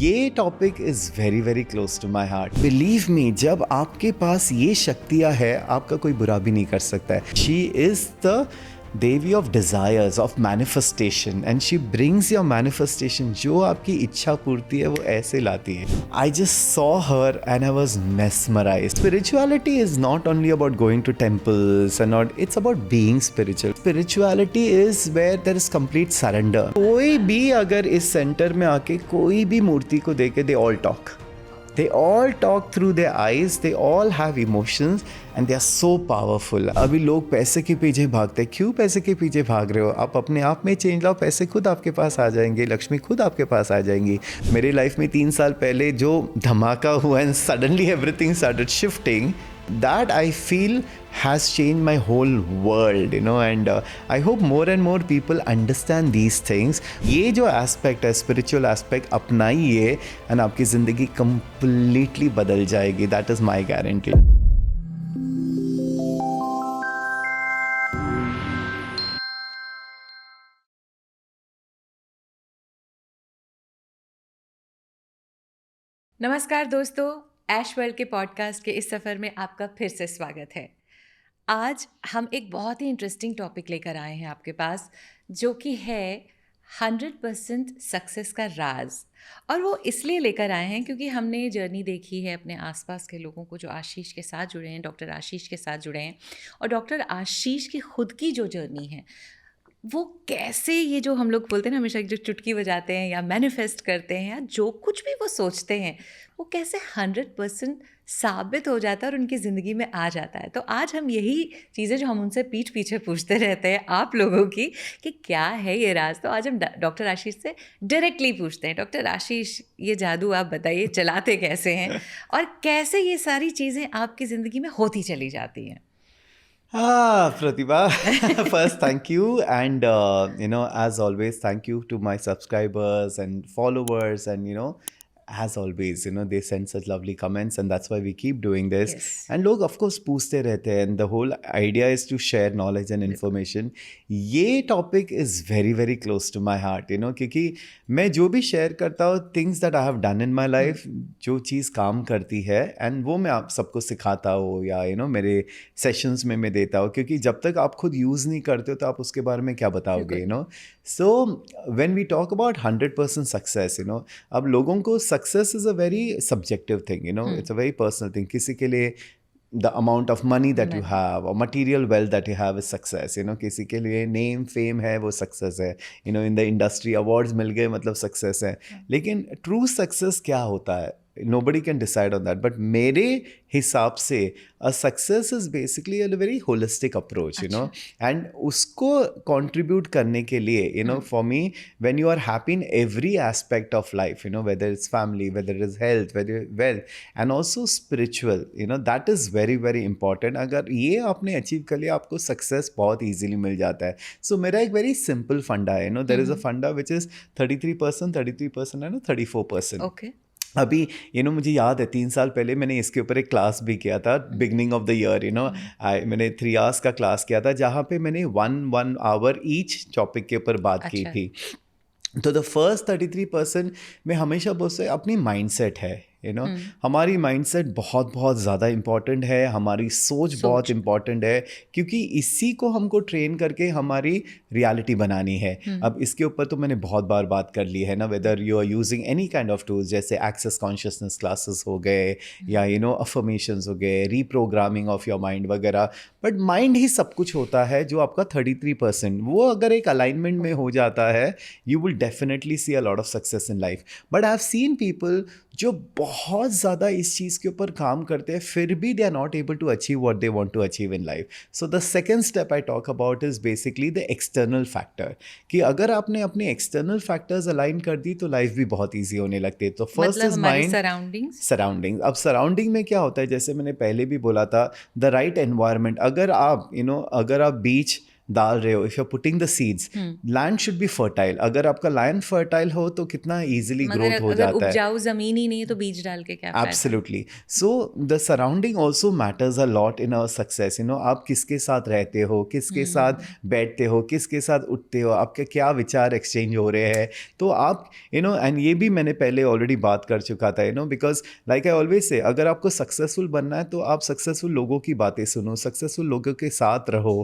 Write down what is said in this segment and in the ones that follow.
ये topic is very very close to my heart. Believe me, जब आपके पास ये शक्तियाँ है आपका कोई बुरा भी नहीं कर सकता है। She is the Devi of desires, of manifestation, and she brings your manifestation. जो आपकी इच्छा पूर्ति है वो ऐसे लाती है। I just saw her and I was mesmerized. Spirituality is not only about going to temples and not, it's about being spiritual. Spirituality is where there is complete surrender. कोई भी अगर इस सेंटर में आके कोई भी मूर्ति को देखे, they all talk. They all talk through their eyes, they all have emotions and they are so powerful. अभी लोग पैसे के पीछे भागते हैं। क्यों पैसे के पीछे भाग रहे हो? आप अपने आप में चेंज लाओ, पैसे खुद आपके पास आ जाएंगे, लक्ष्मी खुद आपके पास आ जाएंगी। मेरी लाइफ में 3 साल पहले जो धमाका हुआ and suddenly everything started shifting, that I feel has changed my whole world, you know, and I hope more and more people understand these things. ये जो aspect है, spiritual aspect, अपनाइए and आपकी ज़िंदगी completely बदल जाएगी. That is my guarantee. नमस्कार दोस्तों, ऐश world के पॉडकास्ट के इस सफ़र में आपका फिर से स्वागत है। आज हम एक बहुत ही इंटरेस्टिंग टॉपिक लेकर आए हैं आपके पास, जो कि है 100% सक्सेस का राज। और वो इसलिए लेकर आए हैं क्योंकि हमने ये जर्नी देखी है अपने आसपास के लोगों को जो आशीष के साथ जुड़े हैं, डॉक्टर आशीष के साथ जुड़े हैं, और डॉक्टर आशीष की खुद की जो जर्नी है वो कैसे, ये जो हम लोग बोलते हैं ना हमेशा, जो चुटकी बजाते हैं या मैनिफेस्ट करते हैं या जो कुछ भी वो सोचते हैं वो कैसे 100% साबित हो जाता है और उनकी ज़िंदगी में आ जाता है। तो आज हम यही चीज़ें जो हम उनसे पीठ पीछे पूछते रहते हैं आप लोगों की कि क्या है ये राज, तो आज हम डॉक्टर आशीष से डायरेक्टली पूछते हैं। डॉक्टर आशीष, ये जादू आप बताइए, चलाते कैसे हैं और कैसे ये सारी चीज़ें आपकी ज़िंदगी में होती चली जाती हैं? Pratibha, first thank you, and as always, thank you to my subscribers and followers, and as always, they send such lovely comments, and that's why we keep doing this. Yes. And लोग of course पूछते रहते हैं, and the whole idea is to share knowledge and information. ये topic is very very close to my heart, क्योंकि मैं जो भी share करता हूँ, things that I have done in my life, जो चीज़ काम करती है, and वो मैं आप सबको सिखाता हूँ या मेरे sessions में मैं देता हूँ, क्योंकि जब तक आप खुद यूज़ नहीं करते हो तो आप उसके बारे में क्या बताओगे, So when we talk about 100% success, अब लोगों को success is a very subjective thing, it's a very personal thing. किसी के लिए the amount of money that you have or material wealth that you have is success, किसी के लिए name fame है वो success है, in the industry awards मिल गए मतलब success है। लेकिन true success क्या होता है? Nobody can decide on that, but मेरे हिसाब से a success is basically a very holistic approach, and उसको contribute करने के लिए, for me, when you are happy in every aspect of life, whether it's family, whether it's health, whether wealth, and also spiritual, that is very very important. अगर ये आपने achieve कर लिया, आपको success बहुत easily मिल जाता है। So मेरा एक very simple फंडा है, there is a फंडा which is 33%, 33% and 34%. Okay. अभी मुझे याद है 3 साल पहले मैंने इसके ऊपर एक क्लास भी किया था, बिगनिंग ऑफ द ईयर, मैंने 3 आवर्स का क्लास किया था, जहाँ पे मैंने 1 आवर ईच टॉपिक के ऊपर बात की थी। तो द फर्स्ट 33% में हमेशा बहुत से अपनी माइंडसेट है, हमारी माइंडसेट बहुत बहुत ज़्यादा इम्पॉर्टेंट है, हमारी सोच बहुत इम्पॉर्टेंट है, क्योंकि इसी को हमको ट्रेन करके हमारी रियलिटी बनानी है। अब इसके ऊपर तो मैंने बहुत बार बात कर ली है ना, whether you are using any kind of tools, जैसे एक्सेस कॉन्शियसनेस क्लासेस हो गए या अफर्मेशंस हो गए, रीप्रोग्रामिंग ऑफ योर माइंड वगैरह। बट माइंड ही सब कुछ होता है। जो आपका 33%, वो अगर एक अलाइनमेंट में हो जाता है, you will definitely see a lot of success in life. But I have seen people जो बहुत ज़्यादा इस चीज़ के ऊपर काम करते हैं, फिर भी they are not able to achieve what they want to achieve in life. So the second step I talk about is basically the external factor, कि अगर आपने अपने एक्सटर्नल फैक्टर्स अलाइन कर दी तो लाइफ भी बहुत ईजी होने लगती है। तो फर्स्ट इज माइंड, सराउंडिंग। अब सराउंडिंग में क्या होता है, जैसे मैंने पहले भी बोला था, द राइट एनवायरनमेंट। अगर आप बीच डाल रहे हो, if you are putting the seeds, land should be fertile. अगर आपका लैंड फर्टाइल हो तो कितना इजीली मगर ग्रोथ हो अगर जाता है. उपजाऊ जमीन ही नहीं है तो बीज डाल के क्या फायदा? Absolutely. So the surrounding also matters a lot in our success. आप किसके साथ रहते हो, किसके साथ बैठते हो, किसके साथ उठते हो, आपके क्या विचार एक्सचेंज हो रहे हैं. तो आप एंड ये भी मैंने पहले ऑलरेडी बात कर चुका था, because like I always say, अगर आपको सक्सेसफुल बनना है तो आप सक्सेसफुल लोगों की बातें सुनो, सक्सेसफुल लोगों के साथ रहो.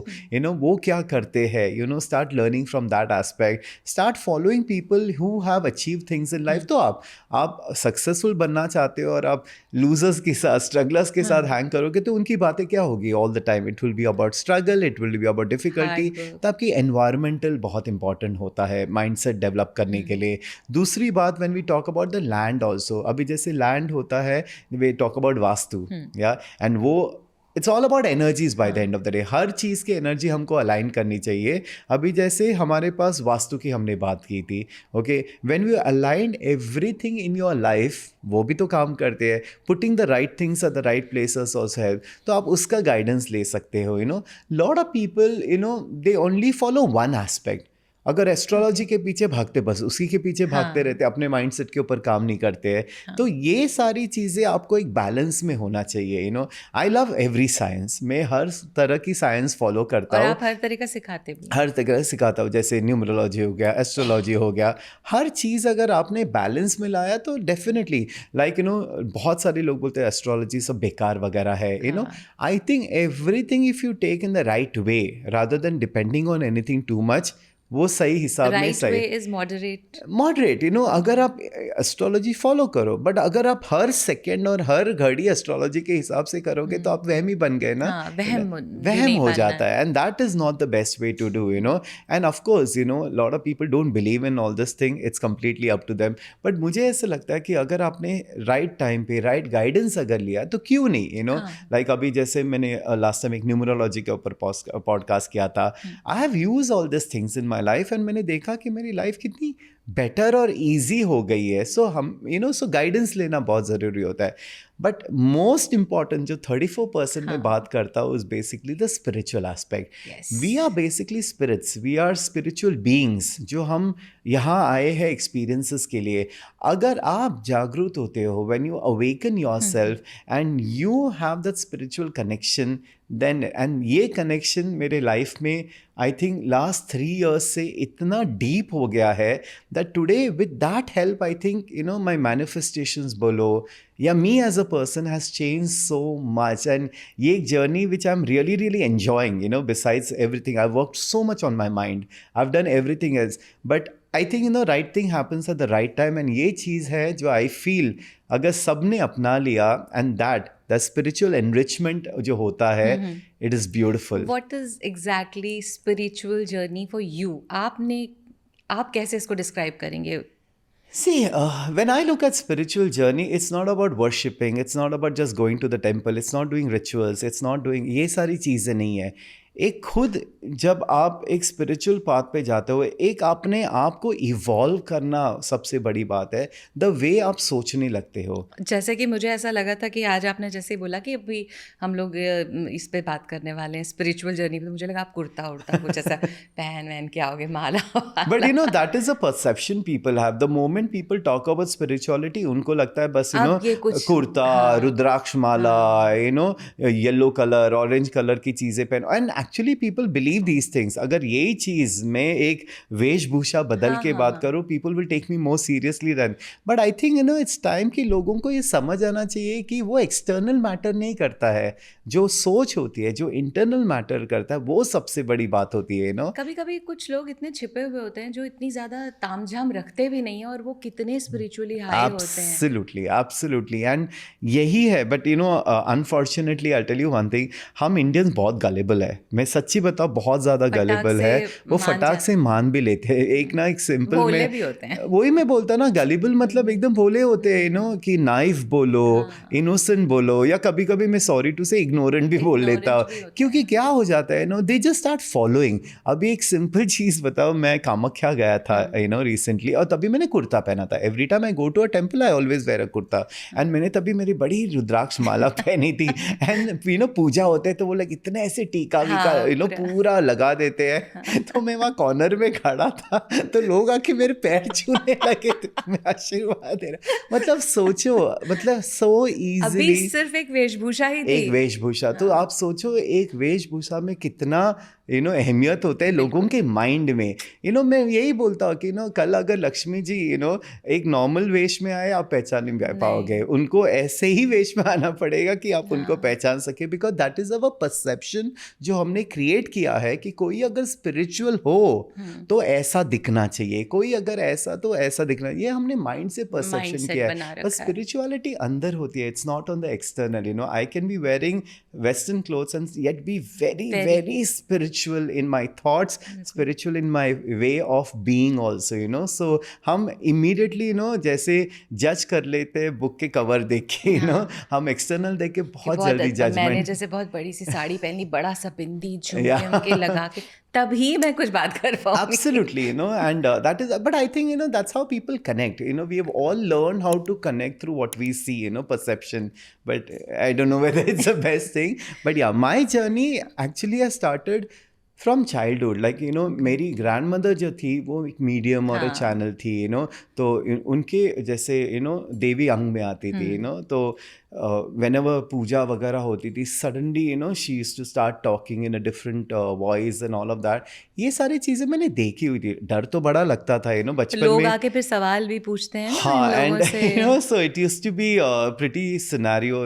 वो क्या करते हैं, start learning from that aspect, start following people who have achieve things in life. तो आप सक्सेसफुल बनना चाहते हो और आप लूजर्स के साथ, स्ट्रगलर्स के साथ हैंग करोगे तो उनकी बातें क्या होगी all the time. It will be about struggle, it will be about difficulty. तो आपकी एनवायरमेंटल बहुत इंपॉर्टेंट होता है माइंडसेट डेवलप करने के लिए. दूसरी बात, when we talk about the land also, अभी जैसे लैंड होता है, वी टॉक अबाउट वास्तु, या एंड वो it's all about energies by the end of the day. हर चीज़ की एनर्जी हमको अलाइन करनी चाहिए. अभी जैसे हमारे पास वास्तु की हमने बात की थी, okay, when we align everything in your life, वो भी तो काम करते हैं. Putting the right things at the right places also help. तो आप उसका गाइडेंस ले सकते हो. Lot of people they only follow one aspect. अगर एस्ट्रोलॉजी के पीछे भागते, बस उसी के पीछे भागते रहते, अपने माइंडसेट के ऊपर काम नहीं करते हैं. तो ये सारी चीज़ें आपको एक बैलेंस में होना चाहिए. I love every science. मैं हर तरह की साइंस फॉलो करता हूँ. और आप हर तरह का सिखाते भी? हर तरह सिखाता हूँ. जैसे न्यूमरोलॉजी हो गया, एस्ट्रोलॉजी हो गया, हर चीज़ अगर आपने बैलेंस में लाया तो डेफिनेटली लाइक बहुत सारे लोग बोलते हैं एस्ट्रोलॉजी सब बेकार वगैरह है. I think everything if you take in the right way rather than depending on anything too much, वो सही हिसाब में सही. Right way is moderate. अगर आप एस्ट्रोलॉजी फॉलो करो, बट अगर आप हर सेकंड और हर घड़ी एस्ट्रोलॉजी के हिसाब से करोगे तो आप वहमी बन गए ना. वहम हो जाता है, and that is not the best way to do. And of course lot of people don't believe in all this thing. It's completely up to them. But मुझे ऐसा लगता है कि अगर आपने राइट टाइम पे राइट गाइडेंस अगर लिया तो क्यों नहीं. लाइक अभी जैसे मैंने लास्ट टाइम एक न्यूमरोलॉजी के ऊपर पॉडकास्ट किया था. I have used all this things in life and मैंने देखा कि मेरी लाइफ कितनी बेटर और इजी हो गई है. सो गाइडेंस लेना बहुत ज़रूरी होता है. बट मोस्ट इंपॉर्टेंट जो 34% में बात करता हूँ is basically the spiritual aspect. We are basically spirits, we are spiritual beings जो हम यहाँ आए हैं एक्सपीरियंसेस के लिए. अगर आप जागरूक होते हो, when you awaken yourself and you have that spiritual connection, then and ये कनेक्शन मेरे लाइफ में आई थिंक लास्ट 3 years से इतना डीप हो गया है that today with that help I think my manifestations बोलो या me as a person has changed so much. And ये एक journey which I'm really really enjoying. Besides everything, I've worked so much on my mind, I've done everything else, but I think right thing happens at the right time. And ये चीज़ है जो I feel अगर सबने अपना लिया, and that the spiritual enrichment जो होता है, it is beautiful. What is exactly spiritual journey for you? आप कैसे इसको describe करेंगे? See, when I look at spiritual journey, it's not about worshipping, it's not about just going to the temple, it's not doing rituals, it's not doing ये सारी चीज़ें नहीं है. एक खुद जब आप एक स्पिरिचुअल पाथ पे जाते हो, एक अपने आप को इवॉल्व करना सबसे बड़ी बात है. द वे आप सोचने लगते हो. जैसे कि मुझे ऐसा लगा था कि आज आपने जैसे बोला कि अभी हम लोग इस पे बात करने वाले हैं स्पिरिचुअल जर्नी पे, तो मुझे लगा आप कुर्ता उड़ता कुछ ऐसा पहन के आओगे, माला. But that is a perception people have. The moment people talk about spirituality, उनको लगता है बस कुर्ता, रुद्राक्ष माला, येलो कलर, ऑरेंज कलर की चीज़ें पहनो. And actually people believe these things. अगर यही चीज़ मैं एक वेशभूषा बदल के बात करूँ, people will take me more seriously then. But I think it's time कि लोगों को ये समझ आना चाहिए कि वो एक्सटर्नल मैटर नहीं करता है. जो सोच होती है, जो इंटरनल मैटर करता है, वो सबसे बड़ी बात होती है. कभी कभी कुछ लोग इतने छिपे हुए होते हैं जो इतनी ज़्यादा तामझाम रखते भी नहीं है और वो कितने स्पिरिचुअली हाई होते हैं. एब्सोल्युटली. एंड यही है. But unfortunately I tell you one thing, हम इंडियंस बहुत गलेबल है. मैं सच्ची बताऊँ, बहुत ज़्यादा गलेबल है. वो फटाक से मान भी लेते हैं. एक सिंपल भोले भी होते हैं. वही मैं बोलता ना, गलेबल मतलब एकदम भोले होते हैं. कि नाइफ बोलो, इनोसेंट बोलो, या कभी कभी मैं सॉरी टू से इग्नोरेंट भी बोल लेता हूँ. क्योंकि क्या हो जाता है, दे जस्ट स्टार्ट फॉलोइंग. अभी एक सिंपल चीज़ बताओ, मैं कामाख्या गया था रिसेंटली, और तभी मैंने कुर्ता पहना था. Every time I go to a temple I always wear a kurta. And मैंने तभी मेरी बड़ी रुद्राक्ष माला पहनी थी. एंड पूजा होते हैं तो वो लोग इतने ऐसे टीका उनका हाँ, पूरा लगा देते हैं। तो मैं वहाँ कॉर्नर में खड़ा था, तो लोग आके मेरे पैर छूने लगे थे, मैं आशीर्वाद दे रहा। मतलब सोचो, मतलब सो अभी इजीली सिर्फ एक वेशभूषा ही थी। एक वेशभूषा, तो हाँ, आप सोचो एक वेशभूषा में कितना अहमियत होता है लोगों बिल्कुल। के माइंड में। मैं यही बोलता हूँ कि कल अगर लक्ष्मी जी एक नॉर्मल वेश में आए, आप पहचान नहीं पाओगे, नहीं, उनको ऐसे ही वेश में आना पड़ेगा कि आप उनको हाँ, पहचान सके, because that is our perception जो हमने क्रिएट किया है कि कोई अगर स्पिरिचुअल हो तो ऐसा दिखना चाहिए, कोई अगर ऐसा तो ऐसा दिखना, ये हमने माइंड से परसेप्शन माइंडसेट किया है। बना पर रखा है। स्पिरिचुअलिटी अंदर होती है, it's not on the external. I can be wearing western clothes and yet be very very very spiritual in my thoughts, बिल्कुल। spiritual in my way of being also. So हम immediately जैसे जज कर लेते हैं बुक के cover देख के, हाँ, हम एक्सटर्नल देख के कि बहुत जल्दी मैंने जजमेंट। जैसे बहुत बड़ी सी साड़ी पहनी, बड़ा सा बिंदी Yeah. झुमके लगा के, तभी मैं कुछ बात कर पाऊंगी। Absolutely, and that is, but I think, that's how people connect. We have all learned how to connect through what we see, perception. But I don't know whether it's the best thing. But yeah, my journey actually has started from childhood. Like, मेरी grandmother जो थी वो एक medium और हाँ, channel थी, तो उनके जैसे देवी अंग में आती थी, तो whenever पूजा वगैरह होती थी, suddenly she used to start talking in a different voice and all of that. ये सारी चीज़ें मैंने देखी हुई थी। डर तो बड़ा लगता था बचपन लोग में। आके फिर सवाल भी पूछते हैं ना इन हाँ, लोगों and से। so it used to be a pretty scenario,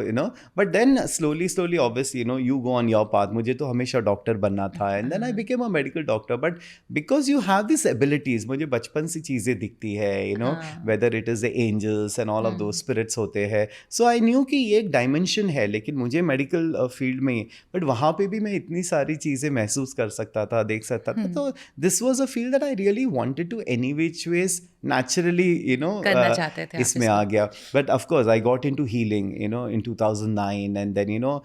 but then slowly obviously you go on your path. मुझे तो हमेशा डॉक्टर बनना था, and then I became a medical doctor. But because you have these abilities, मुझे बचपन से चीज़ें दिखती है, हाँ, whether it is the angels and all of those spirits होते हैं, so I knew कि ये एक डायमेंशन है, लेकिन मुझे मेडिकल फील्ड में, बट वहाँ पे भी मैं इतनी सारी चीज़ें महसूस कर सकता था, देख सकता था। तो this was a field that I really wanted to any which ways naturally करना चाहते थे आप इसमें आ गया। But of course I got into healing in 2009, and then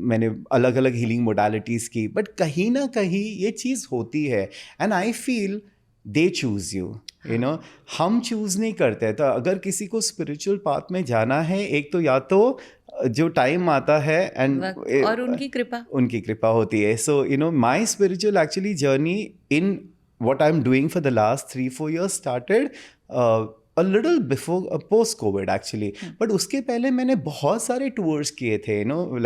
मैंने अलग अलग हीलिंग मोडालिटीज़ की, बट कहीं ना कहीं ये चीज़ होती है, and I feel they choose you हम चूज़ नहीं करते। तो अगर किसी को स्पिरिचुअल पाथ में जाना है, एक तो या तो जो टाइम आता है एंड और उनकी कृपा होती है। So my spiritual actually journey in what I'm doing for the last 3-4 years started a little before post COVID actually. But उसके पहले मैंने बहुत सारे टूर्स किए थे,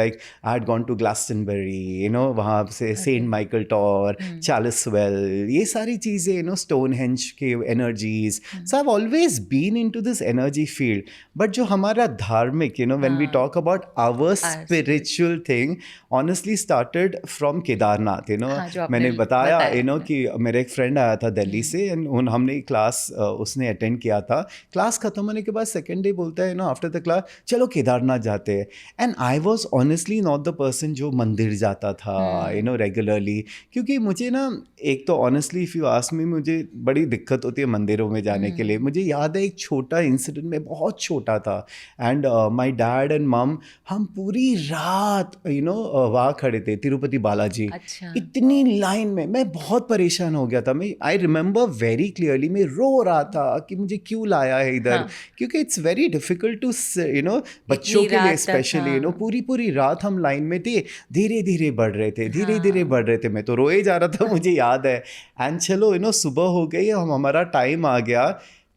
like I had gone to Glastonbury, वहाँ से सेंट माइकल टॉर, चार्ल्सवेल, ये सारी चीज़ें, स्टोनहेंज के energies. So I have always been into this energy field. But जो हमारा धार्मिक, when we talk about our spiritual thing, honestly started from Kedarnath. मैंने बताया कि मेरा एक फ्रेंड आया था दिल्ली से, एंड हमने क्लास उसने अटेंड किया था। क्लास खत्म होने के बाद सेकेंड डे बोलता है आफ्टर द क्लास, चलो केदारनाथ जाते हैं। And I was honestly not the person जो मंदिर जाता था रेगुलरली, क्योंकि मुझे एक तो honestly if you ask me, मुझे बड़ी दिक्कत होती है मंदिरों में जाने के लिए। मुझे याद है एक छोटा इंसिडेंट, में बहुत छोटा था, एंड माई डैड एंड मम, हम पूरी रात वहाँ खड़े थे तिरुपति बालाजी। अच्छा। इतनी लाइन में मैं बहुत परेशान हो गया था। मैं आई रिमेंबर वेरी क्लियरली, मैं रो रहा था कि मुझे क्यों लाया है इधर। क्योंकि इट्स वेरी डिफिकल्ट टू बच्चों के लिए स्पेशली, पूरी रात हम लाइन में थे, धीरे धीरे बढ़ रहे थे, धीरे बढ़ रहे थे। मैं तो रोए जा रहा था, मुझे याद है। एंड चलो सुबह हो गई, हमारा टाइम आ गया,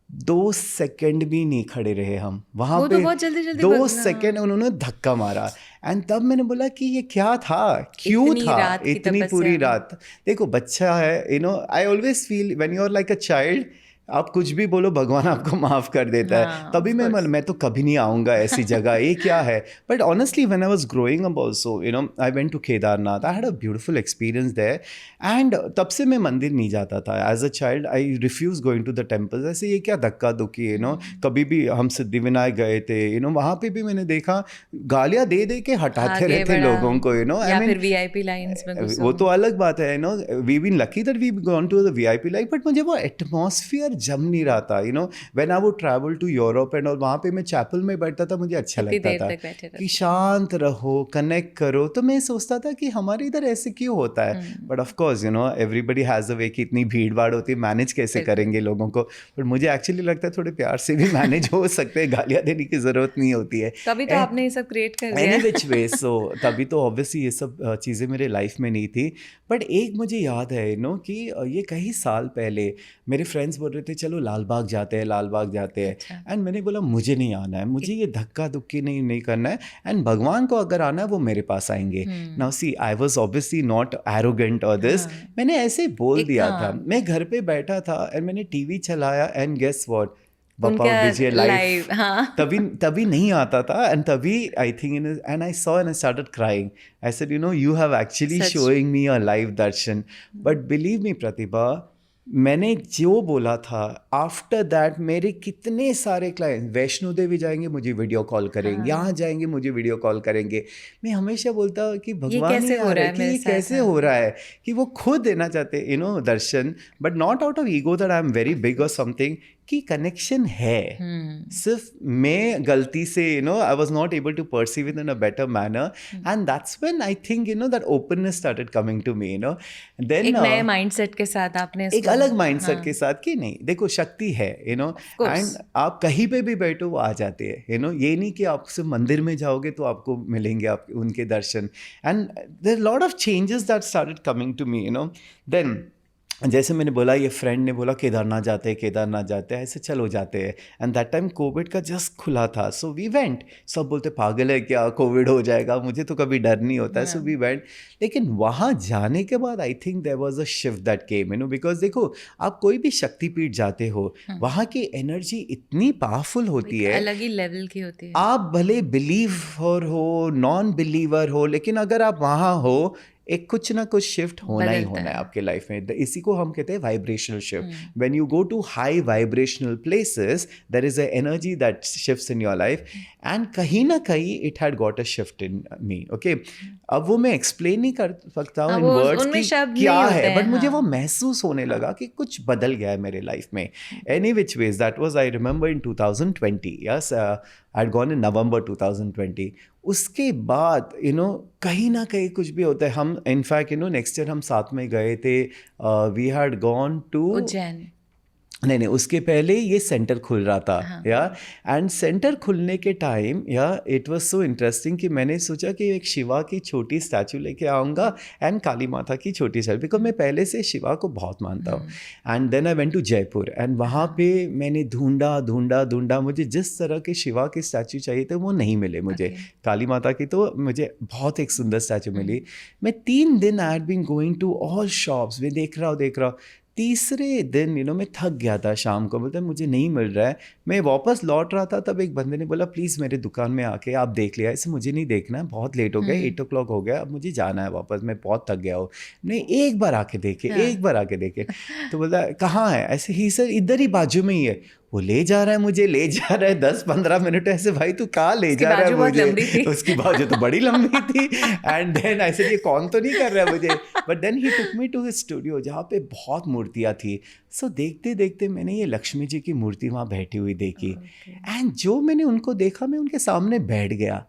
2 सेकंड भी नहीं खड़े रहे हम वहाँ पे। तो बहुत जल्दी 2 सेकंड उन्होंने धक्का मारा, एंड तब मैंने बोला कि ये क्या था, क्यों था इतनी पूरी रात। देखो बच्चा है, I always feel when you are like a child, आप कुछ भी बोलो भगवान आपको माफ़ कर देता है। तभी मैं तो कभी नहीं आऊँगा ऐसी जगह, ये क्या है। But honestly when I was growing up also, I went to Kedarnath, I had a beautiful experience there. And तब से मैं मंदिर नहीं जाता था। As a child I refuse going to the temples. ऐसे ये क्या धक्का धुक्की, कभी भी हम सिद्धिविनायक गए थे, वहाँ पे भी मैंने देखा गालियाँ दे दे के हटाते रहते लोगों को, या फिर वीआईपी लाइंस में घुसो। वो तो अलग बात है, we been lucky that we gone to the VIP line. But मुझे वो एटमॉस्फेयर जम नहीं रहा था, you know. When I would travel to Europe and और वहाँ पे मैं चैपल में बैठता था, मुझे अच्छा कितनी लगता देर था तक बैठे कि रहते? शांत रहो, कनेक्ट करो। तो मैं सोचता था कि हमारे इधर ऐसे क्यों होता है। But of course you know everybody has a way कि इतनी भीड़ भाड़ होती है, मैनेज कैसे बिल्कुल। करेंगे लोगों को। बट मुझे एक्चुअली लगता है थोड़े प्यार से भी मैनेज हो सकते हैं, गालियाँ देने की ज़रूरत नहीं होती है। तभी तो आपने ये सब क्रिएट कर एनी दिया। विच वे, सो तभी तो ऑब्वियसली ये सब चीज़ें मेरे लाइफ में नहीं थी। बट एक मुझे याद है यू नो कि ये कई साल पहले मेरे फ्रेंड्स बोल रहे थे चलो लाल बाग जाते हैं, लाल बाग जाते हैं। अच्छा। एंड मैंने बोला मुझे नहीं आना है, मुझे ये धक्का धुक्की नहीं करना है। एंड भगवान को अगर आना है वो मेरे पास आएंगे। Now see I was obviously not arrogant और दिस, हाँ। मैंने ऐसे बोल एक दिया था। हाँ। मैं घर पे बैठा था एंड मैंने टीवी चलाया एंड गेस व्हाट, उनका बप्पा विजय लाइव लाइव, हाँ। तभी नहीं आता था। एंड तभी I think and I saw and I started crying. I said you know you have actually such. Showing me a live darshan. But believe me Pratibha, मैंने जो बोला था आफ्टर दैट मेरे कितने सारे क्लाइंट, वैष्णो देवी जाएंगे मुझे वीडियो कॉल करेंगे, यहाँ हाँ। जाएंगे मुझे वीडियो कॉल करेंगे। मैं हमेशा बोलता हूँ कि ये भगवान ही कैसे हो आ रहा रहा है है कि मेरे ये साथ? कैसे हाँ। हो रहा है, कि वो खुद देना चाहते यू नो दर्शन, but not out of ego that I am very Of big और course. समथिंग, कि कनेक्शन है। हम्म। सिर्फ मैं गलती से you know I was not able to perceive it in a better manner, and that's when I think you know that openness started coming to me, you know. Then एक नए mindset के साथ आपने एक इसको, अलग माइंडसेट हाँ, के साथ कि नहीं देखो शक्ति है you know, of course. And आप कहीं पे भी बैठो वो आ जाते हैं यू नो। ये नहीं कि आप सिर्फ मंदिर में जाओगे तो आपको मिलेंगे आप उनके दर्शन। And there lot of changes that started coming to me, you know. Then जैसे मैंने बोला, ये फ्रेंड ने बोला केदारनाथ जाते हैं, केदारनाथ जाते हैं, ऐसे चलो जाते हैं। एंड दैट टाइम कोविड का जस्ट खुला था, सो वी वेंट। सब बोलते पागल है क्या, कोविड हो जाएगा, मुझे तो कभी डर नहीं होता है, सो वी वेंट। लेकिन वहाँ जाने के बाद I think there was a shift that came, you know, because देखो आप कोई भी शक्तिपीठ जाते हो, वहाँ की एनर्जी इतनी पावरफुल होती एक है। अलग ही लेवल की होती है। आप भले बिलीवर हो, नॉन बिलीवर हो, लेकिन अगर आप वहाँ हो, एक कुछ ना कुछ शिफ्ट होना ही बदलता होना है है। आपके लाइफ में। इसी को हम कहते हैं vibrational shift. When you go to high vibrational places, there is a energy that shifts in your life, and कहीं ना कहीं it had got a shift in me, okay. अब वो मैं एक्सप्लेन नहीं कर सकता हूँ हाँ, इन वो वर्ड्स उनमें कि शब्द क्या नहीं होते है, हैं, बट मुझे वो हाँ। महसूस होने लगा कि कुछ बदल गया है मेरे लाइफ में। Any which ways that was, I remember in 2020, yes, I had gone in November 2020। उसके बाद यू नो कहीं ना कहीं कुछ भी होता है। हम in fact you know next year हम साथ में गए थे, we had gone to Ujjain. नहीं, उसके पहले ये सेंटर खुल रहा था, हाँ। या। एंड सेंटर खुलने के टाइम या इट वाज सो इंटरेस्टिंग कि मैंने सोचा कि एक शिवा की छोटी स्टैचू लेके आऊँगा एंड काली माता की छोटी स्टैचू, बिकॉज मैं पहले से शिवा को बहुत मानता हूँ। And then I went to Jaipur and वहाँ पे मैंने ढूंढा मुझे जिस तरह के शिवा के स्टैचू चाहिए थे वो नहीं मिले मुझे। Okay. काली माता की तो मुझे बहुत एक सुंदर स्टैचू मिली। मैं 3 दिन I had been going to all shops, मैं देख रहा हूँ। तीसरे दिन यू नो मैं थक गया था, शाम को बोलते मुझे नहीं मिल रहा है। मैं वापस लौट रहा था, तब एक बंदे ने बोला प्लीज़ मेरे दुकान में आके आप देख लिया, इसे मुझे नहीं देखना है, बहुत लेट हो गया, 8 o'clock हो गया, अब मुझे जाना है वापस, मैं बहुत थक गया हूँ। नहीं, एक बार आके देखे। तो बोला कहाँ है, ऐसे ही सर इधर ही बाजू में ही है। वो ले जा रहा है 10-15 मिनट ऐसे। भाई तू कहाँ ले उसकी जा रहा है बाजू बहुत मुझे? लंबी थी। उसकी बाजू तो बड़ी लंबी थी। एंड देन ऐसे ये कौन तो नहीं कर रहा है मुझे, but then he took me to his studio जहाँ पे बहुत मूर्तियाँ थी। सो देखते देखते मैंने ये लक्ष्मी जी की मूर्ति वहाँ बैठी हुई देखी, एंड जो मैंने उनको देखा मैं उनके सामने बैठ गया।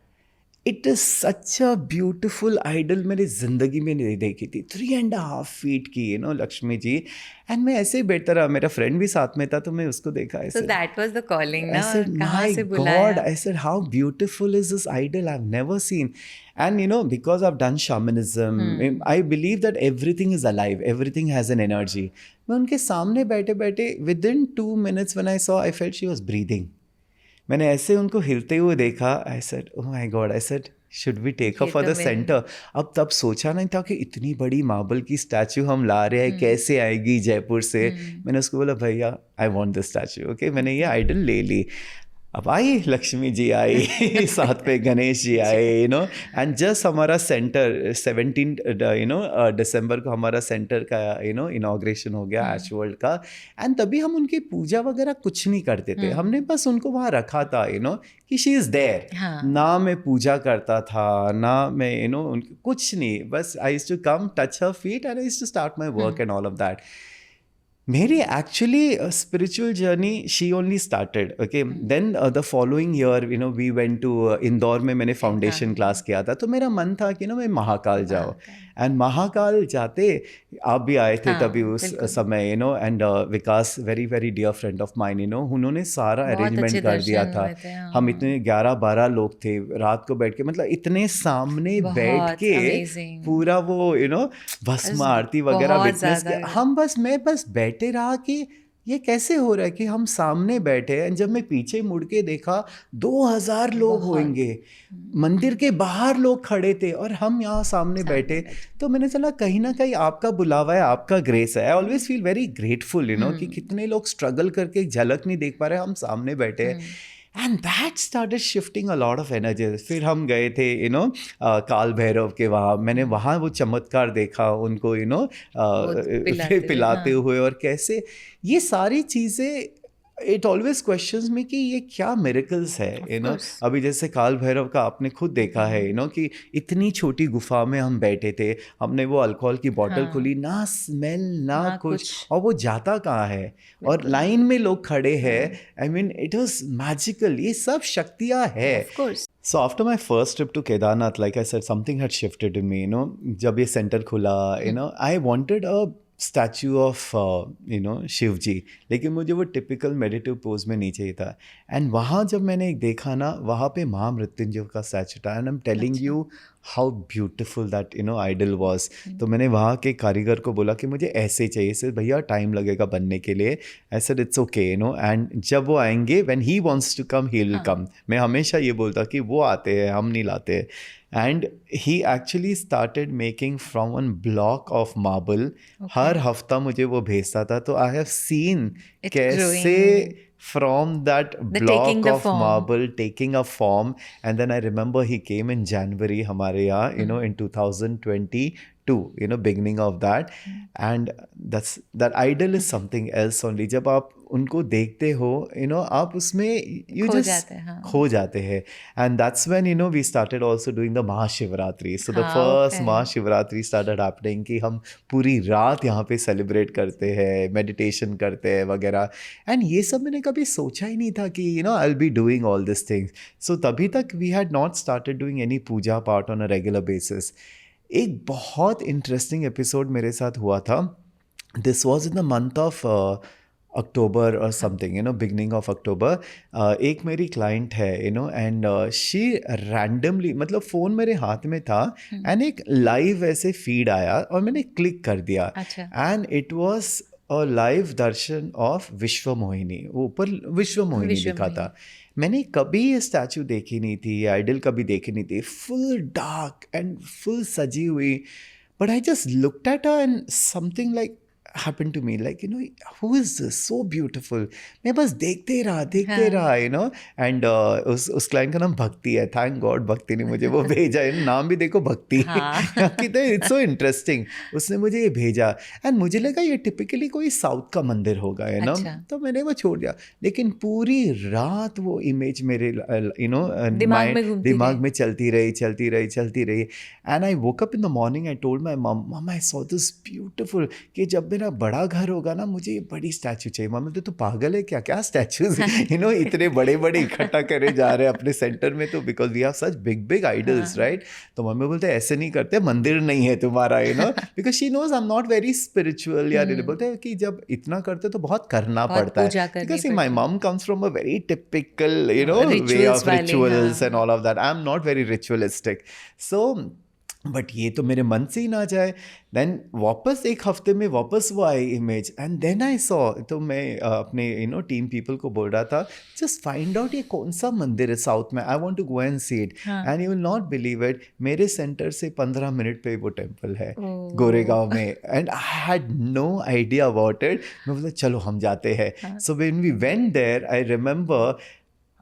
It is such a beautiful idol, मेरी ज़िंदगी में नहीं देखी थी। 3.5 feet की you know Lakshmi ji. And मैं ऐसे ही बैठता रहा, मेरा फ्रेंड भी साथ में था, तो मैं उसको देखा So ऐसे। that was the calling I ना, said, कहाँ my से God, बुलाया? I said, how beautiful is this idol? I've never seen. And, you know, because I've done shamanism, I believe that everything is alive. Everything has an energy. मैं उनके सामने बैठे बैठे, within 2 minutes when I saw, I felt she was breathing. मैंने ऐसे उनको हिलते हुए देखा। I said, oh my God, I said, should we take her ये for तो the मैं- center? अब तब सोचा नहीं था कि इतनी बड़ी मार्बल की स्टैचू हम ला रहे हैं, कैसे आएगी जयपुर से। मैंने उसको बोला भैया I want this statue, okay. मैंने ये आइडल ले ली। अब आई लक्ष्मी जी आई, साथ पे गणेश जी आए, यू नो। एंड जस्ट हमारा सेंटर 17 यू नो दिसंबर को हमारा सेंटर का यू नो इनॉग्रेशन हो गया ऐश वर्ल्ड का। एंड तभी हम उनकी पूजा वगैरह कुछ नहीं करते थे, हमने बस उनको वहाँ रखा था यू नो कि शी इज़ देयर। हाँ। ना मैं पूजा करता था, ना मैं यू नो कुछ नहीं, बस I used to come touch her feet and I used to start my work and all of that. Mary, actually, a spiritual journey, she only started. Okay, then the following year, we went to Indore में मैंने foundation class किया था, तो मेरा मन था कि मैं महाकाल जाऊँ. एंड महाकाल जाते, आप भी आए थे तभी हाँ, उस बिल्कुल. समय, and Vikas, very very dear friend of mine, उन्होंने सारा बहुत अरेंजमेंट अच्छे कर दिया दर्शन था. हुए थे. हम हाँ, इतने 11-12 लोग थे, रात को बैठ के, मतलब इतने सामने बैठ बहुत के अमेजिंग. पूरा वो भस्म आरती वगैरह बहुत विटनेस ज़्यादा. किया. मैं बस बैठे रहा कि ये कैसे हो रहा है कि हम सामने बैठे हैं. जब मैं पीछे मुड़ के देखा, 2000 लोग बहुत. होंगे, मंदिर के बाहर लोग खड़े थे और हम यहाँ सामने बैठे. तो मैंने चला कहीं ना कहीं आपका बुलावा है, आपका ग्रेस है. I always feel very grateful कि कितने लोग स्ट्रगल करके एक झलक नहीं देख पा रहे, हम सामने बैठे हैं. And that started shifting a lot of energy. फिर हम गए थे काल भैरव के वहाँ. मैंने वहाँ वो चमत्कार देखा, उनको पिलाते हुए, और कैसे ये सारी चीज़ें, इट ऑलवेज क्वेश्चंस मी कि ये क्या मिरेकल्स है. अभी जैसे काल भैरव का आपने खुद देखा है कि इतनी छोटी गुफा में हम बैठे थे, हमने वो अल्कोहल की बोतल खोली, ना स्मेल ना कुछ, और वो जाता कहाँ है, और लाइन में लोग खड़े हैं. I mean it was magical. ये सब शक्तियाँ है. So after my first trip to Kedarnath, like I said, something had shifted in me. जब ये सेंटर खुला, I wanted a statue of Shiv ji, लेकिन मुझे वो टिपिकल मेडिटेटिव पोज में नहीं चाहिए था. एंड वहाँ जब मैंने एक देखा ना, वहाँ पे महामृत्युंजय का स्टैचू था. And I am telling you how beautiful that idol was. तो मैंने वहाँ के कारीगर को बोला कि मुझे ऐसे चाहिए. से भैया टाइम लगेगा बनने के लिए. I said it's okay, and जब वो आएंगे, when he wants to come he will come. मैं हमेशा ये बोलता कि वो आते हैं, हम नहीं लाते. And he actually started making from one block of marble. हर हफ्ता मुझे वो भेजता था. तो I have seen कैसे from that block of marble taking a form. And then I remember he came in January हमारे यहाँ, in 2022, beginning of that. And that idol is something else only. जब आप उनको देखते हो, आप उसमें खो जाते हैं. And that's when we started also doing the Mahashivratri. So the first Mahashivratri started happening कि हम पूरी रात यहाँ पे सेलिब्रेट करते हैं, मेडिटेशन करते हैं वगैरह. एंड ये सब मैंने कभी सोचा ही नहीं था कि I'll be doing all these things. So तभी तक we had not started doing any पूजा पाठ on a regular basis. एक बहुत इंटरेस्टिंग एपिसोड मेरे साथ हुआ था. This was in the month of October और समथिंग, बिगनिंग ऑफ अक्टूबर. एक मेरी क्लाइंट है, एंड शी रैंडमली, मतलब फ़ोन मेरे हाथ में था, एंड एक लाइव ऐसे फीड आया और मैंने क्लिक कर दिया. And it was a live darshan of विश्व मोहिनी. ऊपर विश्व मोहिनी लिखा था. मैंने कभी ये स्टैचू देखी नहीं थी, आइडल कभी देखी नहीं थी. फुल डार्क एंड फुल सजी हुई. But I just looked at her and something like happened to me, like who is this, so beautiful. मैं बस देखते रहा एंड उस क्लाइंट का नाम भक्ति है. थैंक गॉड भक्ति ने मुझे वो भेजा. नाम भी देखो भक्ति. कितना इट्स सो इंटरेस्टिंग. उसने मुझे ये भेजा एंड मुझे लगा ये टिपिकली कोई साउथ का मंदिर होगा, तो मैंने वो छोड़ दिया. लेकिन पूरी रात वो इमेज मेरे दिमाग में चलती रही. And I woke up in the morning. I told my मम, आई सॉ दिस ब्यूटिफुल, कि जब मेरा बड़ा घर होगा ना, मुझे ये बड़ी स्टैचू चाहिए. मम्मी तो पागल है क्या स्टैचूज इतने बड़े इकट्ठा करे जा रहे हैं अपने सेंटर में. तो because we have such big idols, right. तो मम्मी बोलते ऐसे नहीं करते, मंदिर नहीं है तुम्हारा, because she knows I am not very spiritual. या बोलते हैं कि जब इतना करते तो बहुत करना पड़ता है. बिकॉज माई मम comes from a very typical way of rituals and all of that. I am not very ritualistic. So but ये तो मेरे मन से ही ना जाए. देन वापस एक हफ्ते में वापस वो आई image, and then I saw. तो मैं अपने टीम पीपल को बोल रहा था, जस्ट फाइंड आउट ये कौन सा मंदिर है साउथ में, I want to go and see it. And you will not believe it, मेरे सेंटर से 15 मिनट पे वो टेम्पल है गोरेगांव में. And I had no idea about it. मैं बोला चलो हम जाते हैं. So when we went there, I remember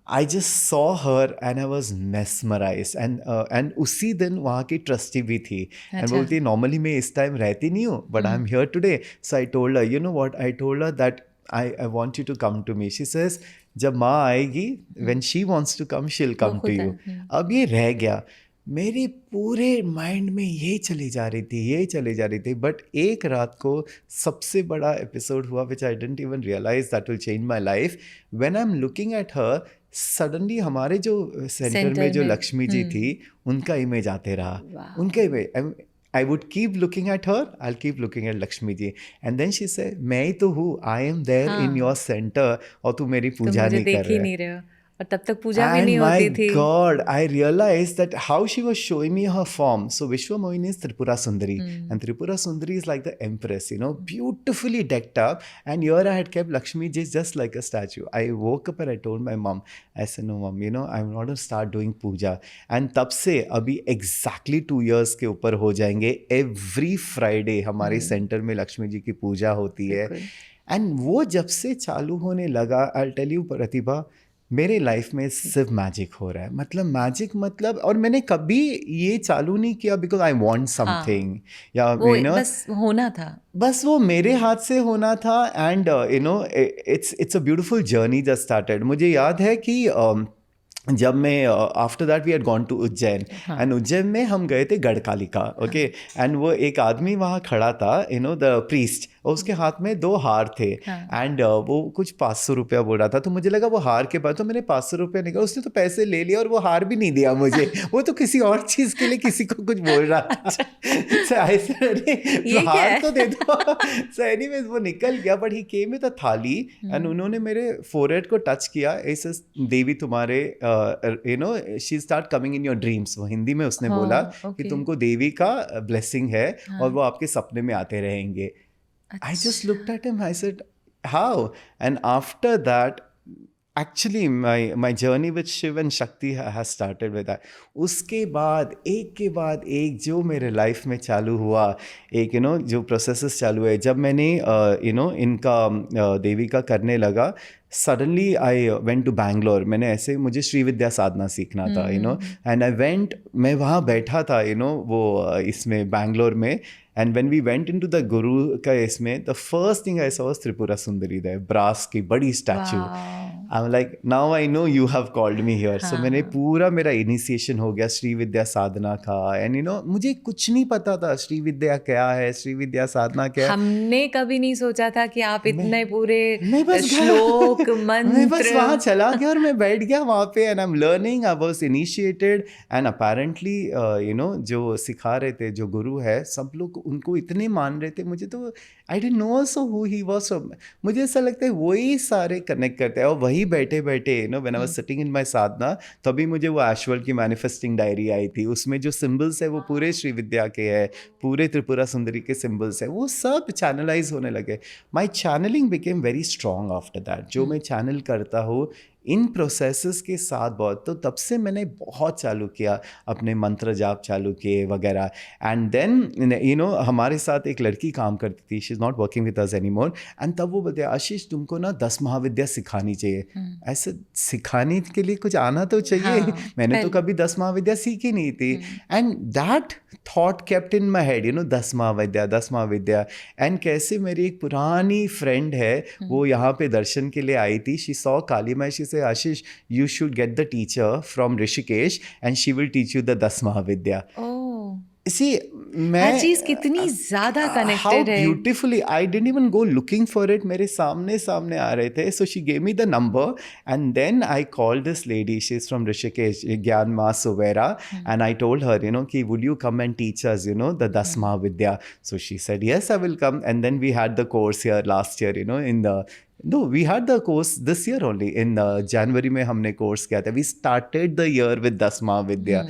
I just saw her and I was mesmerized. And उसी दिन वहाँ की ट्रस्टी भी थी. And बोलती नॉर्मली मैं इस टाइम रहती नहीं हूँ, but I'm here today. So I told her, you know what? I told her that I want you to come to me. She says, जब माँ आएगी, when she wants to come, she'll come to you. अब ये रह गया. मेरे पूरे mind में ये चली जा रही थी बट एक रात को सबसे बड़ा एपिसोड हुआ which I didn't even realise that will change my life. When I am looking at her, suddenly हमारे जो सेंटर में जो लक्ष्मी जी थी उनका इमेज आते रहा. वाह. उनका image, I would keep looking at her, I'll keep looking at Lakshmi ji. And then she said, मैं ही तो हूँ, I am there in हाँ. your center और तू मेरी तुम पूजा मुझे नहीं देख कर ही रहा है. नहीं रहे हो और तब तक पूजा भी And नहीं my होती थी. God, I realized that how she was showing me her form. So Vishwa Mohini is Tripura Sundari. And Tripura Sundari is like the empress, you know, beautifully decked up. And here I had kept Lakshmi ji just like a statue. I woke up and I told my mom, I said, no mom, you know, I'm going to start doing puja. And तब से अभी exactly 2 years के ऊपर हो जाएंगे. Every Friday हमारे centre में लक्ष्मी जी की पूजा होती है. एंड वो जब से चालू होने लगा, आई टेल यू प्रतिभा, मेरे लाइफ में सिर्फ मैजिक हो रहा है. मतलब मैजिक मतलब, और मैंने कभी ये चालू नहीं किया बिकॉज आई वांट समथिंग या वो यू नो, बस होना था. बस वो मेरे हाथ से होना था. And you know it's a beautiful journey just started. मुझे याद है कि जब मैं after that we had gone to Ujjain. And Ujjain में हम गए थे गढ़कालिका. ओके. एंड वो एक आदमी वहाँ खड़ा था, यू नो द प्रीस्ट, और उसके हाथ में 2 हार थे. एंड वो कुछ 500 रुपया बोल रहा था. तो मुझे लगा वो हार के बाद, तो मैंने 500 रुपया निकाला. उसने तो पैसे ले लिया और वो हार भी नहीं दिया मुझे. वो तो किसी और चीज़ के लिए किसी को कुछ बोल रहा था. अरे हार तो दे दो. सो एनीवेज वो निकल गया. But he came with a थाली एंड उन्होंने मेरे फोरहेड को टच किया. ऐसे देवी तुम्हारे you know she start coming in your dreams. वो हिंदी में उसने बोला कि तुमको देवी का ब्लेसिंग है और वो आपके सपने में आते रहेंगे. I just looked at him. I said, how? And after that, actually my journey with Shiv and Shakti has started with that. उसके बाद एक के बाद एक जो मेरे लाइफ में चालू हुआ, एक यू नो जो प्रोसेसेस चालू है, जब मैंने यू नो इनका देवी का करने लगा, suddenly I went to Bangalore. मैंने ऐसे, मुझे श्री विद्या साधना सीखना था, you know. And I went, मैं वहाँ बैठा था, यू नो वो इसमें बैंगलोर में. And when we went into the Guru का इसमें, the first thing I saw was Tripura Sundari there, brass की बड़ी statue. I'm like, now I know you have called me here. So मैंने पूरा मेरा initiation हो गया श्री विद्या साधना का. And you know मुझे कुछ नहीं पता था श्री विद्या क्या है, श्री विद्या साधना क्या है. हमने कभी नहीं सोचा था कि आप इतने पूरे बस श्लोक मंत्र, मैं बस वहाँ चला गया और मैं बैठ गया वहाँ पे. And I am learning, I was initiated. And apparently you know जो सिखा रहे थे, जो गुरु है, सब लोग उनको इतने मान रहे थे. मुझे तो I didn't know also who he was. मुझे ऐसा लगता है वही सारे कनेक्ट करते हैं. और वही बैठे बैठे you know when I was sitting in my sadhana, तभी मुझे वो ऐश्वर्य की मैनिफेस्टिंग डायरी आई थी. उसमें जो सिंबल्स है वो पूरे श्री विद्या के है, पूरे त्रिपुरा सुंदरी के सिंबल्स है, वो सब चैनलाइज होने लगे. My channelling became very strong after that. जो मैं चैनल करता हूँ इन प्रोसेसेस के साथ बहुत, तो तब से मैंने बहुत चालू किया, अपने मंत्र जाप चालू किए वगैरह. एंड देन यू नो हमारे साथ एक लड़की काम करती थी, she is not working with us anymore. And तब वो बोलते, आशीष तुमको ना 10 महाविद्या सिखानी चाहिए. ऐसे सिखाने के लिए कुछ आना तो चाहिए. मैंने तो कभी 10 महाविद्या सीखी नहीं थी. And that thought kept in my head, you know 10 Mahavidya. And कैसे मेरी एक पुरानी फ्रेंड है, वो यहाँ पे दर्शन के लिए आई थी. She saw Kali my, she से Ashish, you should get the teacher from Rishikesh and she will teach you the 10 Mahavidya. Oh. See, हर चीज कितनी ज्यादा कनेक्टेड है. How beautifully. I didn't even go looking for it. मेरे सामने आ रहे थे. So she gave me the number and then I called this lady. She's from Rishikesh, Gyan Ma Suvera. And I told her, you know, ki, would you come and teach us, you know, the 10 Mahavidya? So she said, yes, I will come. And then we had the course here last year, you know, in the No, we had the course this year only. In January में हमने course किया था. We started the year with 10 महाविद्या.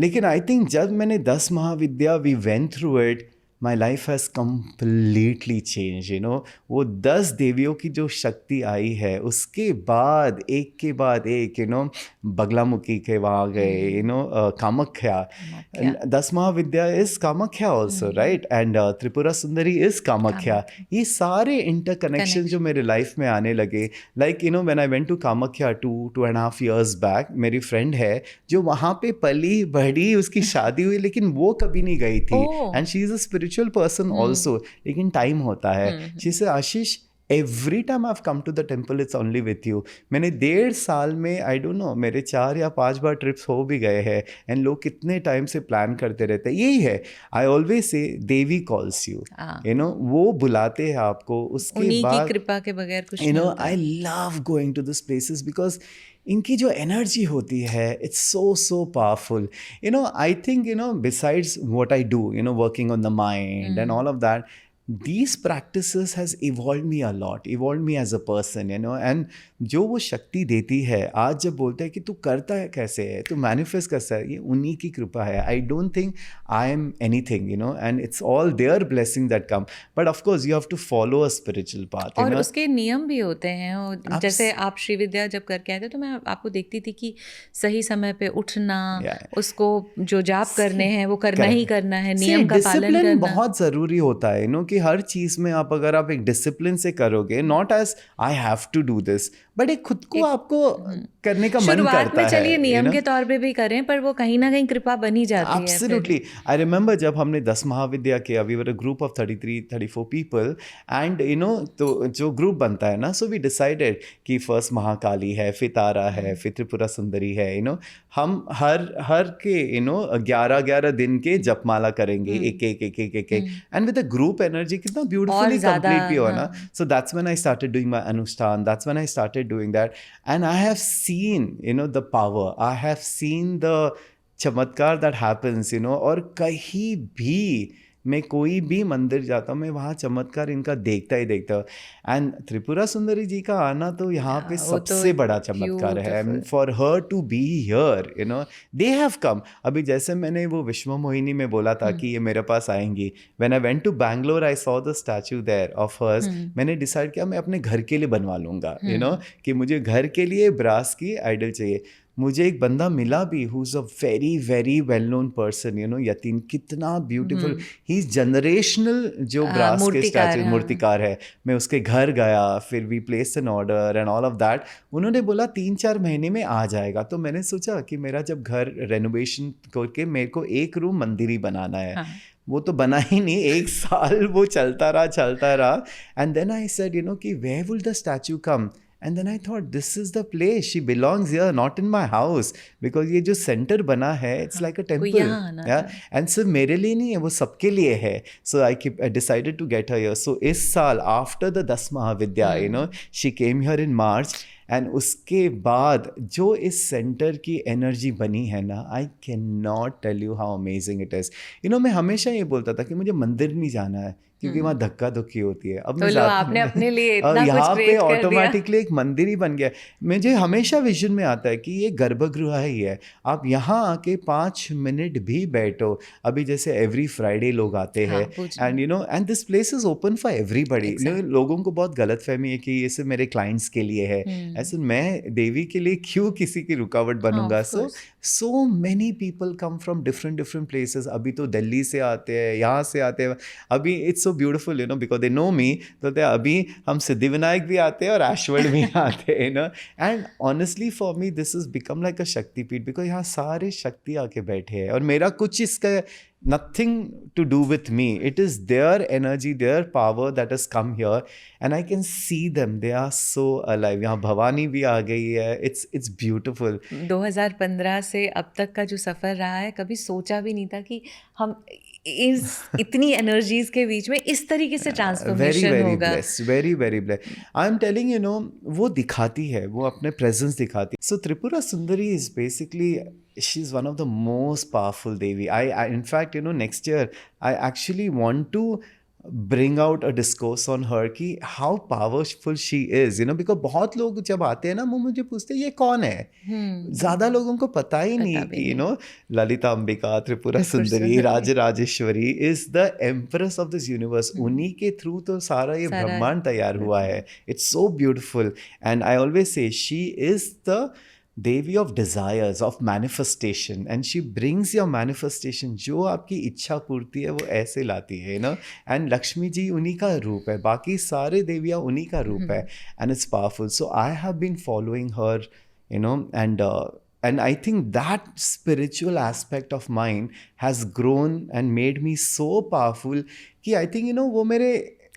लेकिन I think जब मैंने 10 महाविद्या, we went through it, my life has completely changed, you know. वो 10 देवियों की जो शक्ति आई है, उसके बाद एक, you know, बगलामुखी के वहाँ गए, you know, Kamakhya. 10 Mahavidya is Kamakhya also, right? And Tripura Sundari is Kamakhya. ये सारे इंटरकनेक्शन जो मेरे लाइफ में आने लगे. Like, you know, when I went to Kamakhya 2.5 years back, मेरी फ्रेंड है जो वहाँ पे पली बढ़ी, उसकी शादी हुई, लेकिन वो कभी नहीं गई थी. And she is a spiritual person also, लेकिन टाइम होता है. She said, Ashish every time I have come to the temple it's only with you. मैंने 1.5 साल में आई डोंट नो मेरे 4 या 5 बार ट्रिप्स हो भी गए हैं, एंड लोग कितने टाइम से प्लान करते रहते हैं। यही है, I always say Devi calls you, हाँ, यू नो, वो बुलाते हैं आपको। उसके उन्हीं की बाद कृपा के बगैर कुछ यू नहीं नो होता। I love going to this places because इनकी जो एनर्जी होती है it's so powerful. You know I think you know besides what I do, you know, working on the mind and all of that, these practices has evolved me a lot, evolved me as a person, you know, and जो वो शक्ति देती है, आज जब बोलते हैं कि तू करता है कैसे है, तू मैनिफेस्ट कैसा है, ये उन्हीं की कृपा है। I don't think I am anything, you know, and it's all their blessing that come, but of course you have to follow a spiritual path, you और नो। उसके नियम भी होते हैं, और जैसे आप श्री विद्या जब करके आए थे तो मैं आपको देखती थी कि सही समय पे उठना, Yeah. उसको जो जाप करने हैं वो करना ही Correct. करना है, See, नियम का पालन डिसिप्लिन करना। बहुत ज़रूरी होता है, नो, कि हर चीज़ में आप अगर आप एक डिसिप्लिन से करोगे, not as I have to do this, but एक खुद को आपको करने का मन शुरुआत करता में है, चलिए you नियम know? के तौर पे भी करें, पर वो कहीं ना कहीं कृपा बनी जाती है फिर। Absolutely. I remember जब हमने 10 महाविद्या किया, we were a group of 34 people, and you know, तो जो ग्रुप बनता है ना, so we decided कि फर्स्ट महाकाली है, फिर तारा है, फिर त्रिपुरा सुंदरी है, you know, हम हर के you know 11 दिन के जपमाला करेंगे, एक and with the group energy कितना ब्यूटीफुली ज़्यादा, कंप्लीट भी हुआ ना। हाँ। So that's when I started doing my Anushthan. That's when I started doing that. And I have seen, you know, the power. I have seen the चमत्कार that happens, you know, और कहीं भी मैं कोई भी मंदिर जाता हूँ, मैं वहाँ चमत्कार इनका देखता ही देखता हूँ। एंड त्रिपुरा सुंदरी जी का आना तो यहाँ पे वो तो सबसे बड़ा चमत्कार है। beautiful। For her to be here, you know, they have come. अभी जैसे मैंने वो विश्व मोहिनी में बोला था कि ये मेरे पास आएंगी, when I went to Bangalore I saw the statue there of hers. मैंने डिसाइड किया मैं अपने घर के लिए बनवा लूँगा, यू नो, कि मुझे घर के लिए ब्रास की आइडल चाहिए। मुझे एक बंदा मिला भी who is a very very well known person, you know, Yatin, कितना ब्यूटीफुल, ही इज जनरेशनल जो ब्रास के मूर्तिकार, स्टैचू हाँ। मूर्तिकार है। मैं उसके घर गया, फिर we place an order and all of that. उन्होंने बोला 3-4 महीने में आ जाएगा। तो मैंने सोचा कि मेरा जब घर रेनोवेशन करके मेरे को एक रूम मंदिर ही बनाना है। हाँ। वो तो बना ही नहीं, 1 साल वो चलता रहा। And then I said, you know, कि where will the statue come? And then I thought, this is the place. She belongs here, not in my house. Because ये जो सेंटर बना है, it's like a temple. यहाँ आना Yeah? And सिर्फ मेरे लिए नहीं है, वो सबके लिए है. So I decided to get her here. So इस साल, after the 10 Mahavidya, you know, she came here in March. And उसके बाद जो इस सेंटर की एनर्जी बनी है ना, I can not tell you how amazing it is. You know, मैं हमेशा ये बोलता था कि मुझे मंदिर नहीं जाना है क्योंकि वहाँ धक्का धुक्की होती है। अब तो मैं लो आपने अपने लिए इतना कुछ यहाँ पे create कर दिया। ऑटोमेटिकली एक मंदिर ही बन गया। मुझे हमेशा विजन में आता है कि ये गर्भगृह ही है, आप यहाँ आके 5 मिनट भी बैठो। अभी जैसे एवरी फ्राइडे लोग आते हाँ, हैं, पूछो। And you know, and this place is open for everybody. लोगों को बहुत गलत फहमी है कि ये सिर्फ मेरे क्लाइंट्स के लिए है। ऐसे मैं देवी के लिए क्यों किसी की रुकावट बनूंगा? So many people come from different places. अभी तो दिल्ली से आते हैं, यहाँ से आते हैं। अभी it's so beautiful, you know, because they know me. तो अभी हम सिद्धिविनायक भी आते हैं और ऐश्वर्ड भी आते हैं, you know. And honestly for me this is become like अ शक्तिपीठ, बिकॉज यहाँ सारे शक्ति आके बैठे हैं और मेरा कुछ इसका nothing to do with me. It is their energy, their power that has come here, and I can see them. They are so alive. यहाँ भवानी भी आ गई है. It's beautiful. 2015 से अब तक का जो सफ़र रहा है, कभी सोचा भी नहीं था कि हम इतनी एनर्जीज के बीच में इस तरीके से ट्रांसफॉर्मेशन होगा। very blessed. I'm telling you, know, वो दिखाती है, वो अपने प्रेजेंस दिखाती है. So Tripura Sundari is basically, she's one of the most powerful Devi. I in fact, you know, next year I actually want to bring out a discourse on her कि how powerful she is, you know, because बहुत लोग जब आते हैं ना, वो मुझे पूछते हैं ये कौन है। ज़्यादा लोगों को पता ही नहीं कि, you know, Lalita Ambika, Tripura Sundari, Rajrajeshwari is the empress of this universe. उन्हीं के थ्रू तो सारा ये ब्रह्मांड तैयार हुआ है. It's so beautiful, and I always say she is the Devi of desires, of manifestation, and she brings your manifestation. जो आपकी इच्छा पूर्ति है वो ऐसे लाती है, ना. एंड लक्ष्मी जी उन्हीं का रूप है, बाकी सारे देवियाँ उन्हीं का रूप है, and it's powerful. So I have been following her, you know, and I think that spiritual aspect of mine has grown and made me so powerful कि I think, you know, वो मेरे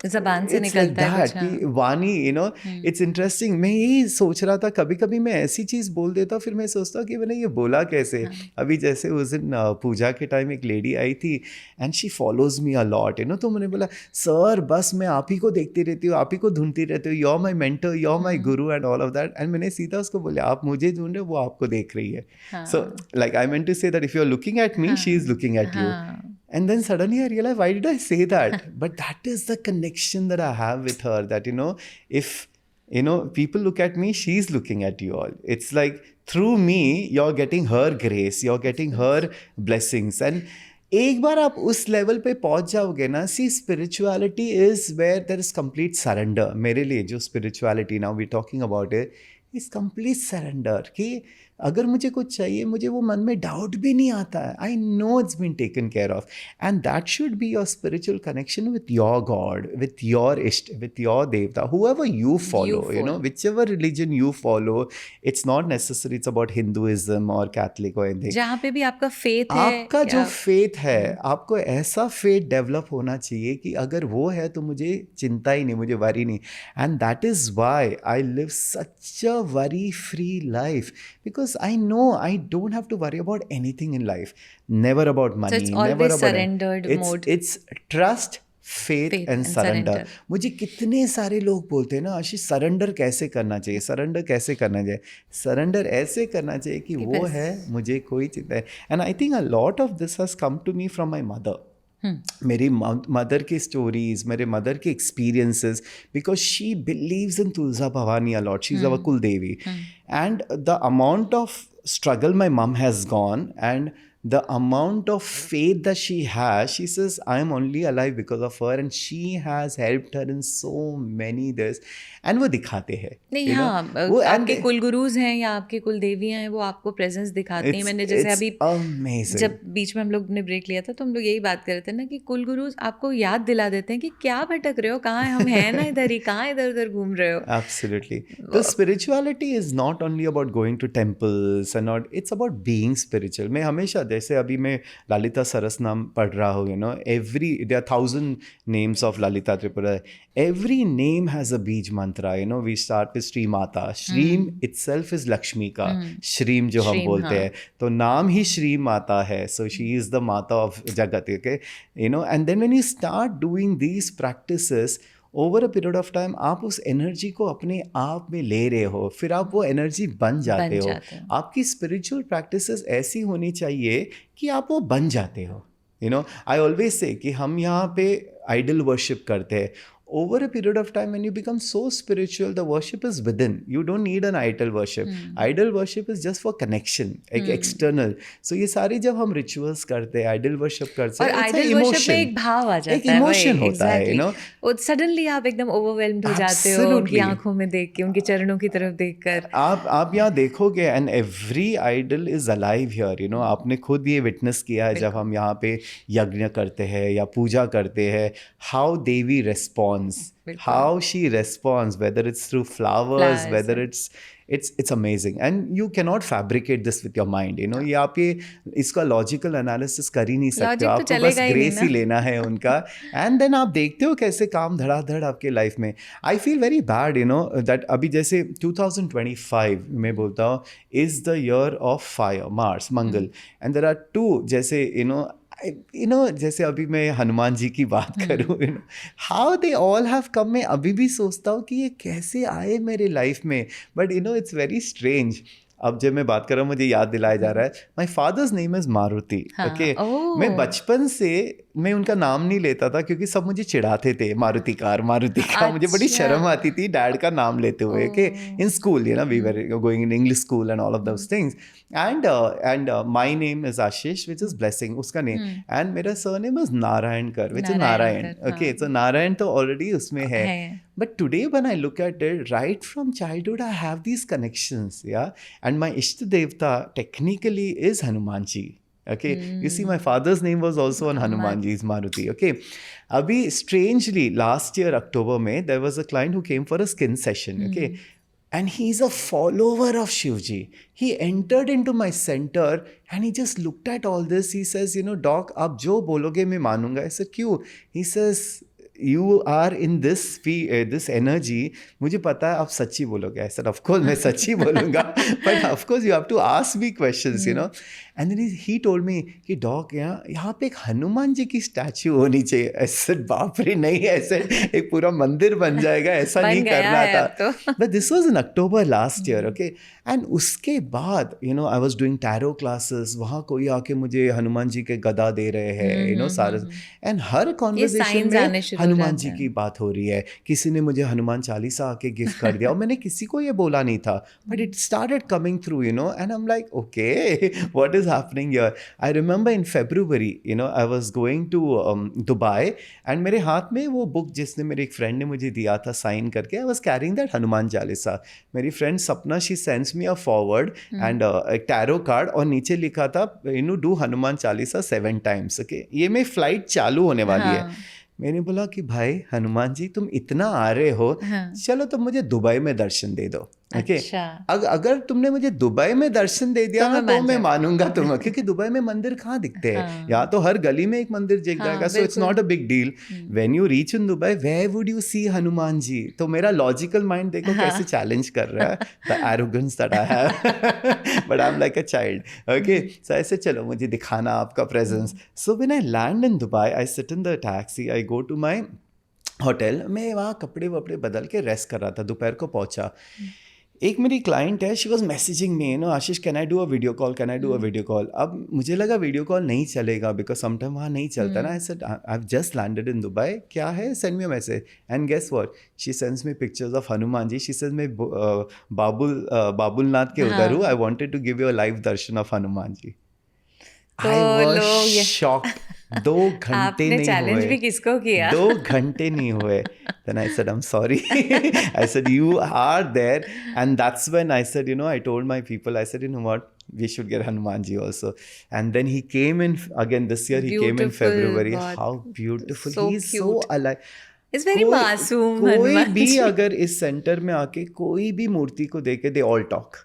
ज़बान से इट्स लाइक निकलता है that कुछ, कि हाँ। वाणी, यू नो, इट्स इंटरेस्टिंग। मैं यही सोच रहा था, कभी कभी मैं ऐसी चीज़ बोल देता हूँ, फिर मैं सोचता हूँ कि मैंने ये बोला कैसे। हाँ। अभी जैसे उस दिन पूजा के टाइम एक लेडी आई थी, and she follows me a lot, you know. तो मैंने बोला, सर बस मैं आप ही को देखती रहती हूँ, आप ही को ढूंढती रहती हूँ, you are my mentor, you are my guru and all of that. And मैंने सीधा उसको बोला, आप मुझे ढूंढ रहे हो, वो आपको देख रही है। सो हाँ, like I meant to say that if you are looking at me, she is हाँ, लुकिंग एट यू। हाँ। And then suddenly I realized, why did I say that? But that is the connection that I have with her. That, you know, if, you know, people look at me, she's looking at you all. It's like through me, you're getting her grace, you're getting her blessings. And एक बार आप उस level पे पहुंच जाओगे ना, see spirituality is where there is complete surrender. मेरे लिए जो spirituality now we talking about it is complete surrender. कि अगर मुझे कुछ चाहिए, मुझे वो मन में डाउट भी नहीं आता है। I know it's been taken care of, and that should be your spiritual connection with your god, with your isht, with your devta, whoever you follow, you know, follow. Whichever religion you follow. It's not necessary it's about Hinduism और Catholic और anything. जहाँ पे भी आपका faith है आपका जो या फेथ है, आपको ऐसा फेथ डेवलप होना चाहिए कि अगर वो है तो मुझे चिंता ही नहीं, मुझे वरी नहीं। And that is why I live such a worry free life, because I know I don't have to worry about anything in life, never about so it's money, always never about, surrendered mode, it's trust, faith faith and and surrender. surrender. मुझे कितने सारे लोग बोलते हैं ना, आशीष surrender कैसे करना चाहिए, सरेंडर कैसे करना चाहिए। सरेंडर ऐसे करना चाहिए कि कि वो बस है, मुझे कोई चिंता है। And I think a lot of this has come to me from my mother. मेरी मदर की स्टोरीज, मेरे मदर के experiences, because she believes in Tulja Bhavani a lot, she is our kul devi. And the amount of struggle my mom has gone, and the amount of faith that she has, she says I am only alive because of her, and she has helped her in so many this, and वो दिखाते हैं, नहीं, you know, हाँ, वो आपके and कुल गुरुज हैं या आपके कुल देवियाँ हैं, वो आपको प्रेजेंस दिखाती हैं। मैंने जैसे it's अभी amazing. जब बीच में हम लोग ने ब्रेक लिया था, तो हम लोग यही बात कर रहे थे ना कि कुल गुरुज आपको याद दिला देते हैं कि क्या भटक रहे हो, कहाँ हम हैं ना इधर ही, कहाँ इधर उधर घूम रहे हो। Absolutely. The spirituality is not only about going to temples and not, it's about being spiritual. मैं हमेशा, जैसे अभी मैं ललिता सरस नाम पढ़ रहा हूँ, you know, there are 1,000 names of Lalita Tripura. Every name has a beej mantra, you know, we start with Shri Mata. Shreem itself is Lakshmi का, Shreem जो हम श्रीम, बोलते हाँ। हैं, तो नाम ही श्री माता है, so she is the Mata of Jagat, okay, you know. And then when you start doing these practices over a period of time, आप उस एनर्जी को अपने आप में ले रहे हो, फिर आप वो एनर्जी बन जाते हो। जाते हो। आपकी स्पिरिचुअल प्रैक्टिसेस ऐसी होनी चाहिए कि आप वो बन जाते हो। You know, I always say कि हम यहाँ पे आइडल वर्शिप करते हैं। Over a period of time, when you become so spiritual, the worship is within. You don't need an idol worship. Idol worship is just for connection, like external. So ये सारी जब हम rituals करते हैं, idol worship करते और हैं, it's an idol worship में emotion. एक भाव आ जाता एक है, emotion वही होता है, you know. एग्जैक्टली। सडनली आप एकदम ओवरवेल्म्ड हो जाते हो उनकी Absolutely. आंखों में देख के, उनके चरणों की तरफ देखकर। आप यहाँ देखोगे, and every idol is alive here, you know. आपने खुद ये विटनेस किया है जब हम यहाँ पे यज्ञ करते हैं या पूजा करते हैं, हाउ देवी रेस्पॉन्स, बिल्कुल। how she responds, whether it's through flowers, Flowers whether and- it's amazing, and you cannot fabricate this with your mind, you know. ये आप ये इसका लॉजिकल एनालिसिस कर ही नहीं सकते, Logic तो आपको बस चलेगा ही नहीं ग्रेस ही ना। लेना है उनका। एंड देन आप देखते हो कैसे काम धड़ाधड़ आपके लाइफ में। I feel very bad, you know, that अभी जैसे 2025 मैं बोलता हूँ is the year of fire, Mars, Mangal, and there are two, जैसे यू नो, जैसे अभी मैं हनुमान जी की बात करूँ, you know, how they all have come. मैं अभी भी सोचता हूँ कि ये कैसे आए मेरे लाइफ में, but you know it's very strange. अब जब मैं बात कर रहा हूँ, मुझे याद दिलाया जा रहा है, my father's name is Maruti, हाँ, ओके। ओह। मैं बचपन से मैं उनका नाम नहीं लेता था, क्योंकि सब मुझे चिढ़ाते थे, मारुति कार, मारुति कार। मुझे बड़ी अच्छा। शर्म आती थी डैड का नाम लेते हुए, कि in school, you know, we were going in English school and all of those things. And my name is Ashish, which is blessing, उसका नेम। एंड मेरा surname is Narayankar, which is Narayan, Narayankar, okay. हाँ। तो नारायण तो ऑलरेडी उसमें है। है। But today, when I look at it, right from childhood, I have these connections, yeah. And my Ishta Devta technically is Hanuman ji. Okay, you see, my father's name was also on Hanuman ji's Maruti. Okay, abhi strangely last year October May there was a client who came for a skin session. Okay. And he's a follower of Shivji. He entered into my center and he just looked at all this. He says, you know, Doc, आप जो बोलोगे मैं मानूंगा. I said, क्यों? He says, you are in this energy, मुझे पता है आप सच्ची बोलोगे. I said, of course मैं सच्ची बोलूँगा, but of course you have to ask me questions, you know. And then he told me कि डॉग यहाँ पे एक हनुमान जी की स्टैचू होनी चाहिए. I said, बाप रे नहीं, ऐसे एक पूरा मंदिर बन जाएगा, ऐसा नहीं करना था. But this was in October last year, okay. And उसके बाद I was doing tarot classes, वहाँ कोई आके मुझे हनुमान जी के गदा दे रहे हैं, सारे, and हर कॉन्वर्सेशन में हनुमान जी की बात हो रही है. किसी ने मुझे हनुमान चालीसा आके गिफ्ट कर दिया और मैंने किसी को ये बोला नहीं था, but it started coming through, and I'm like, okay, what is happening here? I remember in February, I was going to Dubai, and मेरे हाथ में वो बुक जिसने मेरे एक फ्रेंड ने मुझे दिया था साइन करके, I was carrying that Hanuman Chalisa. मेरी फ्रेंड सपना, she sends me a forward and a tarot card, और नीचे लिखा था do Hanuman Chalisa 7 times. Okay, ये मेरी फ्लाइट चालू होने वाली है. मैंने बोला कि भाई हनुमान जी तुम इतना आ रहे हो, चलो तुम मुझे दुबई में दर्शन दे दो. Okay? अगर तुमने मुझे दुबई में दर्शन दे दिया ना तो मैं मानूंगा तुम्हें, क्योंकि दुबई में मंदिर कहाँ दिखते हैं, या तो हर गली में एक मंदिर दिख जाएगा. So it's not a big deal. When you reach in Dubai, where would you see Hanuman ji? तो मेरा लॉजिकल माइंड देखो कैसे चैलेंज कर रहा है, the arrogance that I have, but I am like a child. Okay, so ऐसे चलो मुझे दिखाना आपका presence. So when I land in Dubai, I sit in the taxi, I go to my hotel. मैं वहाँ कपड़े वपड़े बदल के रेस्ट कर रहा था, दोपहर को पहुँचा. एक मेरी क्लाइंट है, she was messaging me, Ashish can I do a video call, can I do a video call. अब मुझे लगा वीडियो कॉल नहीं चलेगा बिकॉज समटाइम वहाँ नहीं चलता ना. I said I have just landed in Dubai, क्या है, send me a message. And guess what, she sends me pictures of Hanuman ji. शी सेज मैं बाबुलनाथ के उधर हूँ, I wanted to give you a live darshan of Hanuman ji. I was shocked. 2 घंटे नहीं चैलेंज हुए, भी किसको किया? 2 घंटे नहीं हुए. Then I said, I'm sorry. I said, you are there. And that's when I said, I told my people, I said, you know what, we should get Hanumanji also. And then he came in again this year. He came in February. God. How beautiful. So He's cute. so alive. It's very मासूम. कोई भी अगर इस centre में आके कोई भी मूर्ति को देखे, they all talk.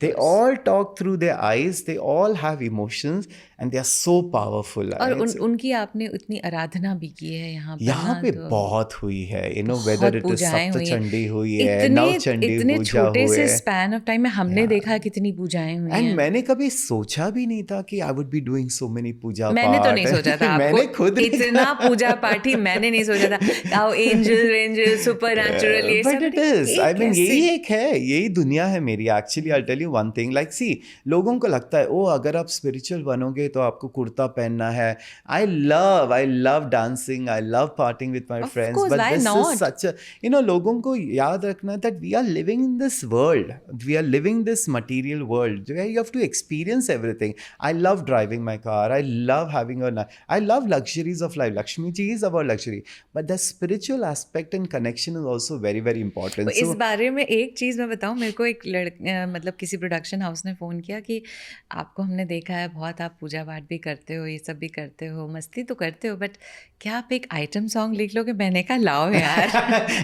They all talk through their eyes. They all have emotions and they are so powerful. और उनकी आपने उतनी आराधना भी की है यहाँ पे तो बहुत हुई है. whether it is सप्तचंडी हुई है, नवचंडी पूजा हुई है. इतने छोटे से स्पैन ऑफ टाइम में हमने देखा कितनी पूजाएं हुई हैं. एंड मैंने कभी सोचा भी नहीं था कि I would be doing so many puja. मैंने तो नहीं सोचा था. मैंने खुद इतना पूजा पाठी मैंने नहीं सोचा था. आओ एंजल सुपरनैचुरल, ये सब. But it is, I mean यही एक है, यही दुनिया है मेरी. Actually I tell you one thing, like see, लोगों को लगता है ओ अगर आप स्पिरिचुअल बनोगे तो आपको कुर्ता पहनना है. I love dancing, I love partying with my friends, but this is such a लोगों को याद रखना that we are living in this world, we are living this material world where you have to experience everything. I love driving my car, I love having I love luxuries of life. Lakshmi ji is our luxury, but the spiritual aspect and connection is also very very important. इस बारे में एक चीज़ मैं बताऊँ, मेरे को एक मतलब किसी प्रोडक्शन हाउस ने फ़ोन किया कि आपको हमने देखा है बहुत आप पूजा पाठ भी करते हो, ये सब भी करते हो, मस्ती तो करते हो, बट क्या आप एक आइटम सॉन्ग लिख लोगे? मैंने कहा लाओ यार.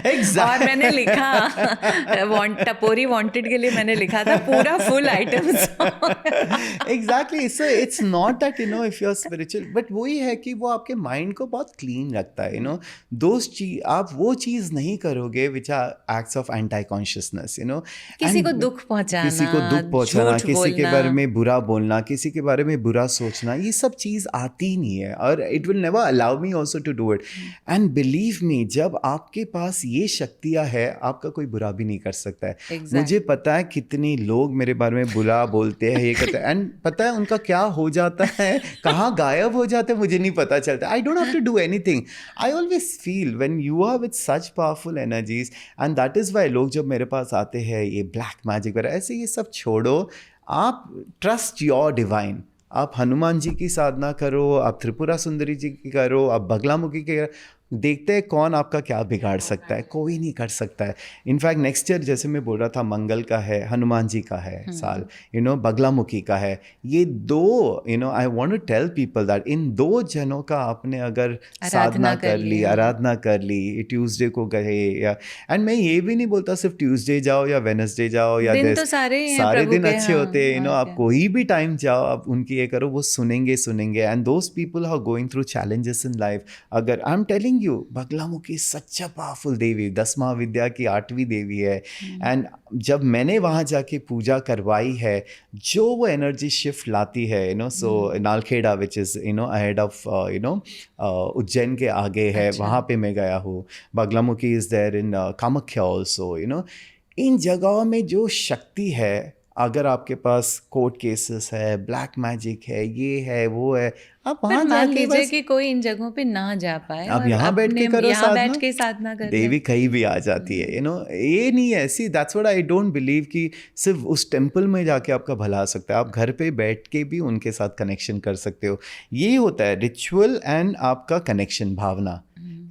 exactly. और मैंने लिखा टपोरी वांटेड के लिए मैंने लिखा था पूरा full item song. Exactly. So it's not that if you are spiritual, but वही है कि वो आपके माइंड को बहुत क्लीन रखता है. दोस्त चीज आप वो चीज़ नहीं करोगे which are acts of anti consciousness. किसी को दुख पहुंचाना, किसी के बारे में बुरा बोलना, किसी के बारे में बुरा सोचना, ये सब चीज़ आती ही नहीं है. और it will never allow me also to do it. And believe me, जब आपके पास ये शक्तियाँ है, आपका कोई बुरा भी नहीं कर सकता है. मुझे पता है कितने लोग मेरे बारे में बुरा बोलते हैं, ये करते हैं, एंड पता है उनका क्या हो जाता है, कहाँ गायब हो जाते हैं, मुझे नहीं पता चलता. I don't have to do anything. I always feel when you are with such powerful energies, and that is why लोग जब मेरे पास आते हैं ये ब्लैक मैजिक वगैरह ऐसे, ये सब छोड़ो. आप ट्रस्ट योर डिवाइन. आप हनुमान जी की साधना करो, आप त्रिपुरा सुंदरी जी की करो, आप बगलामुखी की करो. देखते हैं कौन आपका क्या बिगाड़ सकता है. कोई नहीं कर सकता है. इनफैक्ट नेक्स्ट ईयर जैसे मैं बोल रहा था, मंगल का है, हनुमान जी का है साल, बगलामुखी का है. ये दो I want to tell people that in 2 जनों का आपने अगर साधना कर ली, आराधना कर ली, ट्यूसडे को गए, या एंड मैं ये भी नहीं बोलता सिर्फ ट्यूसडे जाओ या वेडनेसडे जाओ, या दिन तो सारे दिन अच्छे होते हैं. आप कोई भी टाइम जाओ, आप उनकी ये करो, वो सुनेंगे. And those people are going through challenges in life. अगर I am telling telling you, Baglamukhi such a powerful devi, 10 Mahavidya की 8वीं देवी है. एंड जब मैंने वहाँ जाके पूजा करवाई है, जो वो एनर्जी शिफ्ट लाती है, so Nalkheda which is ahead of Ujjain के आगे है, अच्छा। वहाँ पे मैं गया हूँ. Baglamukhi is there in Kamakhya also. इन जगहों में जो शक्ति है, अगर आपके पास कोर्ट केसेस है, ब्लैक मैजिक है, ये है वो है, आप पर वहाँ मान जाके लीजिए बस कि कोई इन जगहों पे ना जा पाए आप और यहाँ बैठ अपने के करो यहाँ बैठ साधना, के साधना कर ले। देवी कहीं भी आ जाती है. ये नहीं है. See that's what I don't believe कि सिर्फ उस टेम्पल में जाके आपका भला आ सकता है. आप घर पे बैठ के भी उनके साथ कनेक्शन कर सकते हो. ये होता है रिचुअल एंड आपका कनेक्शन भावना.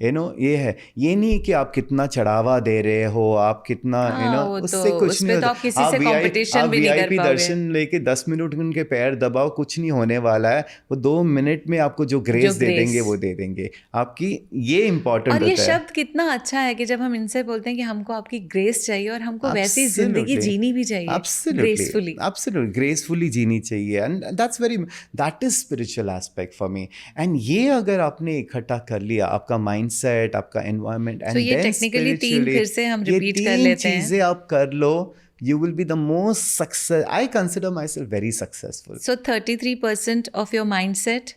ये है. ये नहीं कि आप कितना चढ़ावा दे रहे हो, आप कितना हाँ, वो उससे तो कुछ उसमें नहीं तो होता. आप किसी से कंपटीशन भी नहीं कर VIP पाओगे। दर्शन लेके 10 मिनट उनके पैर दबाओ, कुछ नहीं होने वाला है. वो 2 मिनट में आपको जो ग्रेस दे देंगे वो दे देंगे आपकी. ये इम्पोर्टेंट और होता ये है. शब्द कितना अच्छा है कि जब हम इनसे बोलते हैं कि हमको आपकी ग्रेस चाहिए और हमको वैसी जिंदगी जीनी भी चाहिए, ग्रेसफुली. Absolutely, gracefully जीनी चाहिए. And that is spiritual aspect for me. And ये अगर आपने इकट्ठा कर लिया, आपका mindset, आपका environment, So and ये then technically 3 spiritually, फिर से हम ये repeat कर 3 लेते हैं. चीजें आप कर लो, you will be the most success. I consider myself very successful. So 33% of your mindset,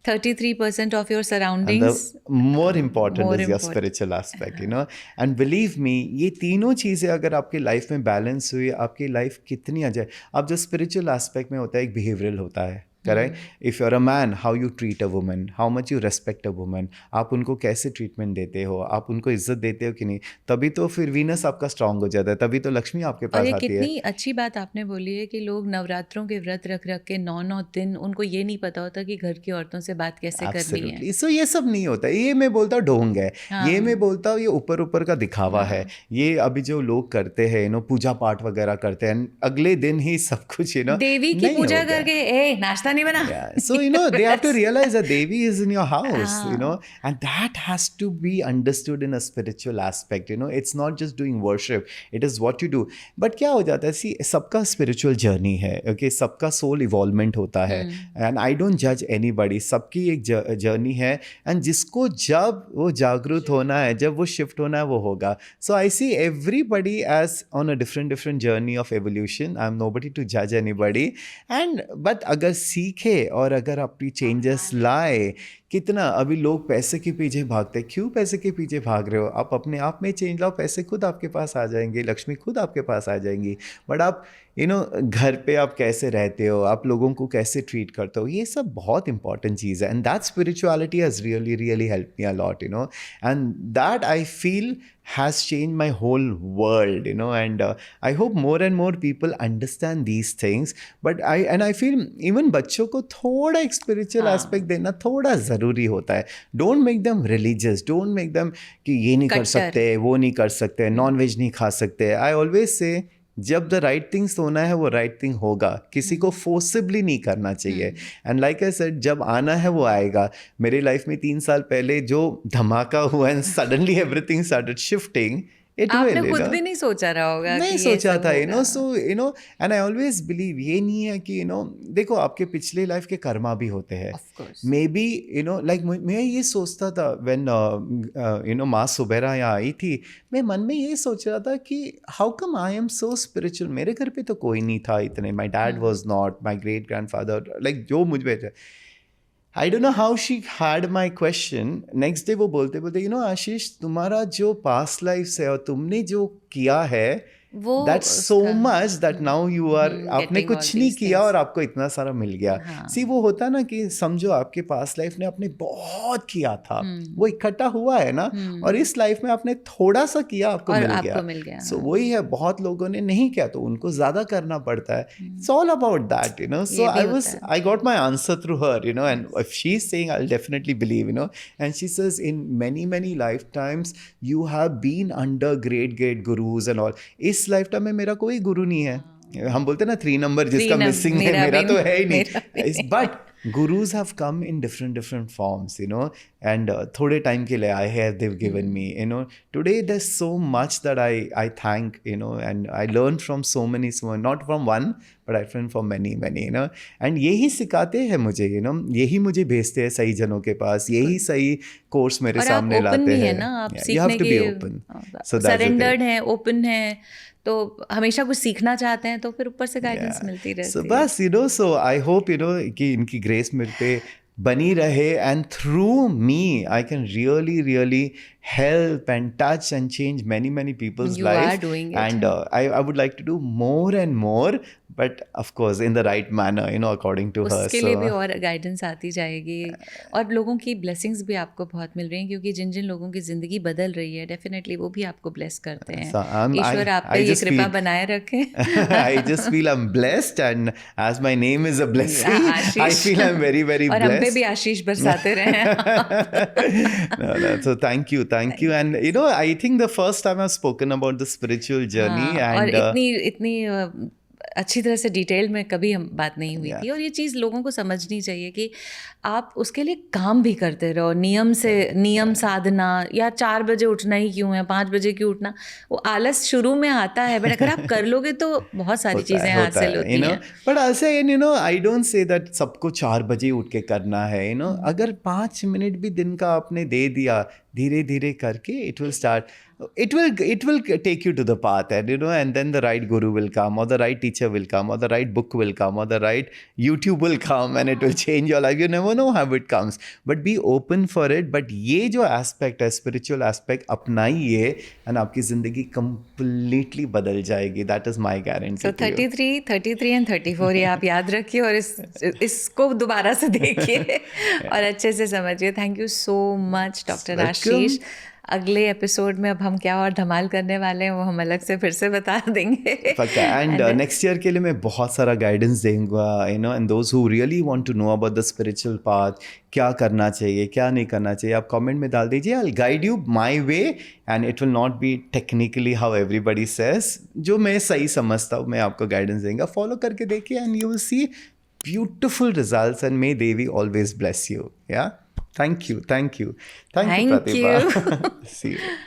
33% of your And surroundings. the more important more is your important. spiritual aspect, And believe me, ये तीनों चीज़ें अगर आपकी life में balance हुई, आपकी life कितनी आ जाए. अब जो स्पिरिचुअल एस्पेक्ट में होता है, एक बिहेवियरल होता है. Correct. If you are a man, how you treat a woman, how much you respect a woman, आप उनको कैसे ट्रीटमेंट देते हो, आप उनको इज्जत देते हो कि नहीं, तभी तो फिर वीनस आपका स्ट्रांग हो जाता है, तभी तो लक्ष्मी आपके और पास ये आती है. कितनी अच्छी बात आपने बोली है कि लोग नवरात्रों के व्रत रख रख के 9 दिन उनको ये नहीं पता होता कि घर की औरतों से बात कैसे करनी है. Absolutely. So ये सब नहीं होता. ये मैं बोलता हूँ ढोंग है. ये मैं बोलता हूँ ये ऊपर ऊपर का दिखावा है. ये अभी जो लोग करते हैं पूजा पाठ वगैरह करते हैं, अगले दिन ही सब कुछ देवी की नहीं पूजा हो गया. करके नाश्ता नहीं बना. Yeah. So, they have to realize that Devi is in your house, and that has to be understood in a spiritual aspect, It's not just doing worship, it is what you do. But क्या हो जाता है, see, सबका spiritual journey है, okay? सबका soul evolvement होता है. And I don't judge anybody. सबकी एक journey है, and जिसको जब वो जागरूक होना है, जब वो shift होना है, वो होगा. So I see everybody as on a different journey of evolution. I'm nobody to judge anybody. But अगर सीखे और अगर अपनी चेंजेस लाए, कितना अभी लोग पैसे के पीछे भागते हैं. क्यों पैसे के पीछे भाग रहे हो? आप अपने आप में चेंज लाओ, पैसे खुद आपके पास आ जाएंगे, लक्ष्मी खुद आपके पास आ जाएंगी. बट आप घर पे आप कैसे रहते हो, आप लोगों को कैसे ट्रीट करते हो, ये सब बहुत इंपॉर्टेंट चीज़ है. And that spirituality has really help me a lot, and that I feel has changed my whole world, and I hope more and more people understand these things. But I feel even बच्चों को थोड़ा एक spiritual aspect देना थोड़ा ज़रूरी होता है. Don't make them religious, don't make them कि ये नहीं कर सकते, वो नहीं कर सकते, नॉन वेज नहीं खा सकते. I always say जब द राइट थिंग्स होना है वो राइट थिंग होगा, किसी को फोर्सिबली नहीं करना चाहिए. एंड लाइक आई सेड, जब आना है वो आएगा. मेरे लाइफ में 3 साल पहले जो धमाका हुआ and suddenly everything started shifting, आपने खुद भी नहीं सोचा रहा होगा नहीं कि सोचा था, so and I always believe ये नहीं है कि देखो आपके पिछले लाइफ के कर्मा भी होते हैं. मे बी लाइक मैं ये सोचता था व्हेन माँ सुबेरा यहाँ आई थी, मैं मन में ये सोच रहा था कि how come I am so spiritual. मेरे घर पे तो कोई नहीं था इतने, my dad was not, my great grandfather, like जो मुझ में I don't know how she had my question. Next day वो बोलते बोलते आशीष, तुम्हारा जो past life है और तुमने जो किया है, that's so much that now you are आपने कुछ नहीं किया और आपको इतना सारा मिल गया. See, वो होता ना कि समझो आपके पास लाइफ ने आपने बहुत किया था, वो इकट्ठा हुआ है ना, और इस लाइफ में आपने थोड़ा सा किया, आपको मिल गया. So वही है, बहुत लोगों ने नहीं किया तो उनको ज्यादा करना पड़ता है. It's all about that, So I got my answer through her, and if she's saying, I'll definitely believe, and she says in many lifetimes you have been under great gurus and all. इस life time में मेरा कोई गुरु नहीं है. हम बोलते ना 3 number जिसका मिसिंग है, मेरा तो है ही नहीं. But gurus have come in different forms, you know, and thode time ke liye I have they've given me, you know. Today there's so much that I thank, you know, and I learned from so many, not from one but I learned from many, you know, and यही सिखाते हैं मुझे, you know, यही मुझे भेजते हैं सही जनों के पास, यही सही कोर्स मेरे और आप सामने ओपन लाते भी है हैं. ना, आप You सीखने have to be के open. So that's the surrendered thing. हैं, ओपन हैं, तो हमेशा कुछ सीखना चाहते हैं तो फिर ऊपर से गाइडेंस Yeah. मिलती रहती So है. बस, you know, so I hope, you know, कि इनकी ग्रेस मेरे पे बनी रहे, and through me I can really help and touch and change many people's You life. are doing it. And I would like to do more and more, but of course in the right manner, you know, according to her. उसके लिए भी और guidance आती जाएगी और लोगों की blessings भी आपको बहुत मिल रही हैं, क्योंकि जिन जिन लोगों की ज़िंदगी बदल रही है डेफिनेटली वो भी आपको ब्लेस करते हैं. So ईश्वर आप पे I ये just कृपा feel बनाए रखे. I just feel I'm blessed, and as my name is a blessing, I Ashish. feel I'm very और हम पे blessed. भी आशीष बरसाते रहे. No, so thank you, and you know, I think the first time I've spoken about the spiritual journey, हाँ, और and इतनी अच्छी तरह से डिटेल में कभी हम बात नहीं हुई थी. और ये चीज़ लोगों को समझनी चाहिए कि आप उसके लिए काम भी करते रहो, नियम साधना, या 4 बजे उठना ही क्यों है, 5 बजे क्यों उठना, वो आलस शुरू में आता है, बट अगर आप कर लोगे तो बहुत सारी चीज़ें हासिल होती you know, हैं. but I'll say, and you know, I don't say that सबको 4 बजे उठ के करना है, you know, अगर 5 मिनट भी दिन का आपने दे दिया, धीरे करके it will start, it will take you to the path, and you know, and then the right guru will come, or the right teacher will come, or the right book will come, or the right YouTube will come, and it will change your life. You never know how it comes, but be open for it. But ये जो aspect है, spiritual aspect, अपनाइए, and आपकी जिंदगी completely बदल जाएगी. That is my guarantee. So to you. 33 and 34 ये आप याद रखिए और इसको दोबारा से देखिए और अच्छे से समझिए. Thank you so much doctor Ashish. अगले एपिसोड में अब हम क्या और धमाल करने वाले हैं वो हम अलग से फिर से बता देंगे. पक्का. एंड नेक्स्ट ईयर के लिए मैं बहुत सारा गाइडेंस देंगे, you know, and those who really want to know about the spiritual path, क्या करना चाहिए क्या नहीं करना चाहिए, आप कमेंट में डाल दीजिए. I will guide you my way, and it will not be technically how everybody says. जो मैं सही समझता हूँ मैं आपको गाइडेंस देंगे, फॉलो करके देखिए, and you will see beautiful results, and may Devi always bless you. Yeah. Thank you, Pratibha. Thank you. See you.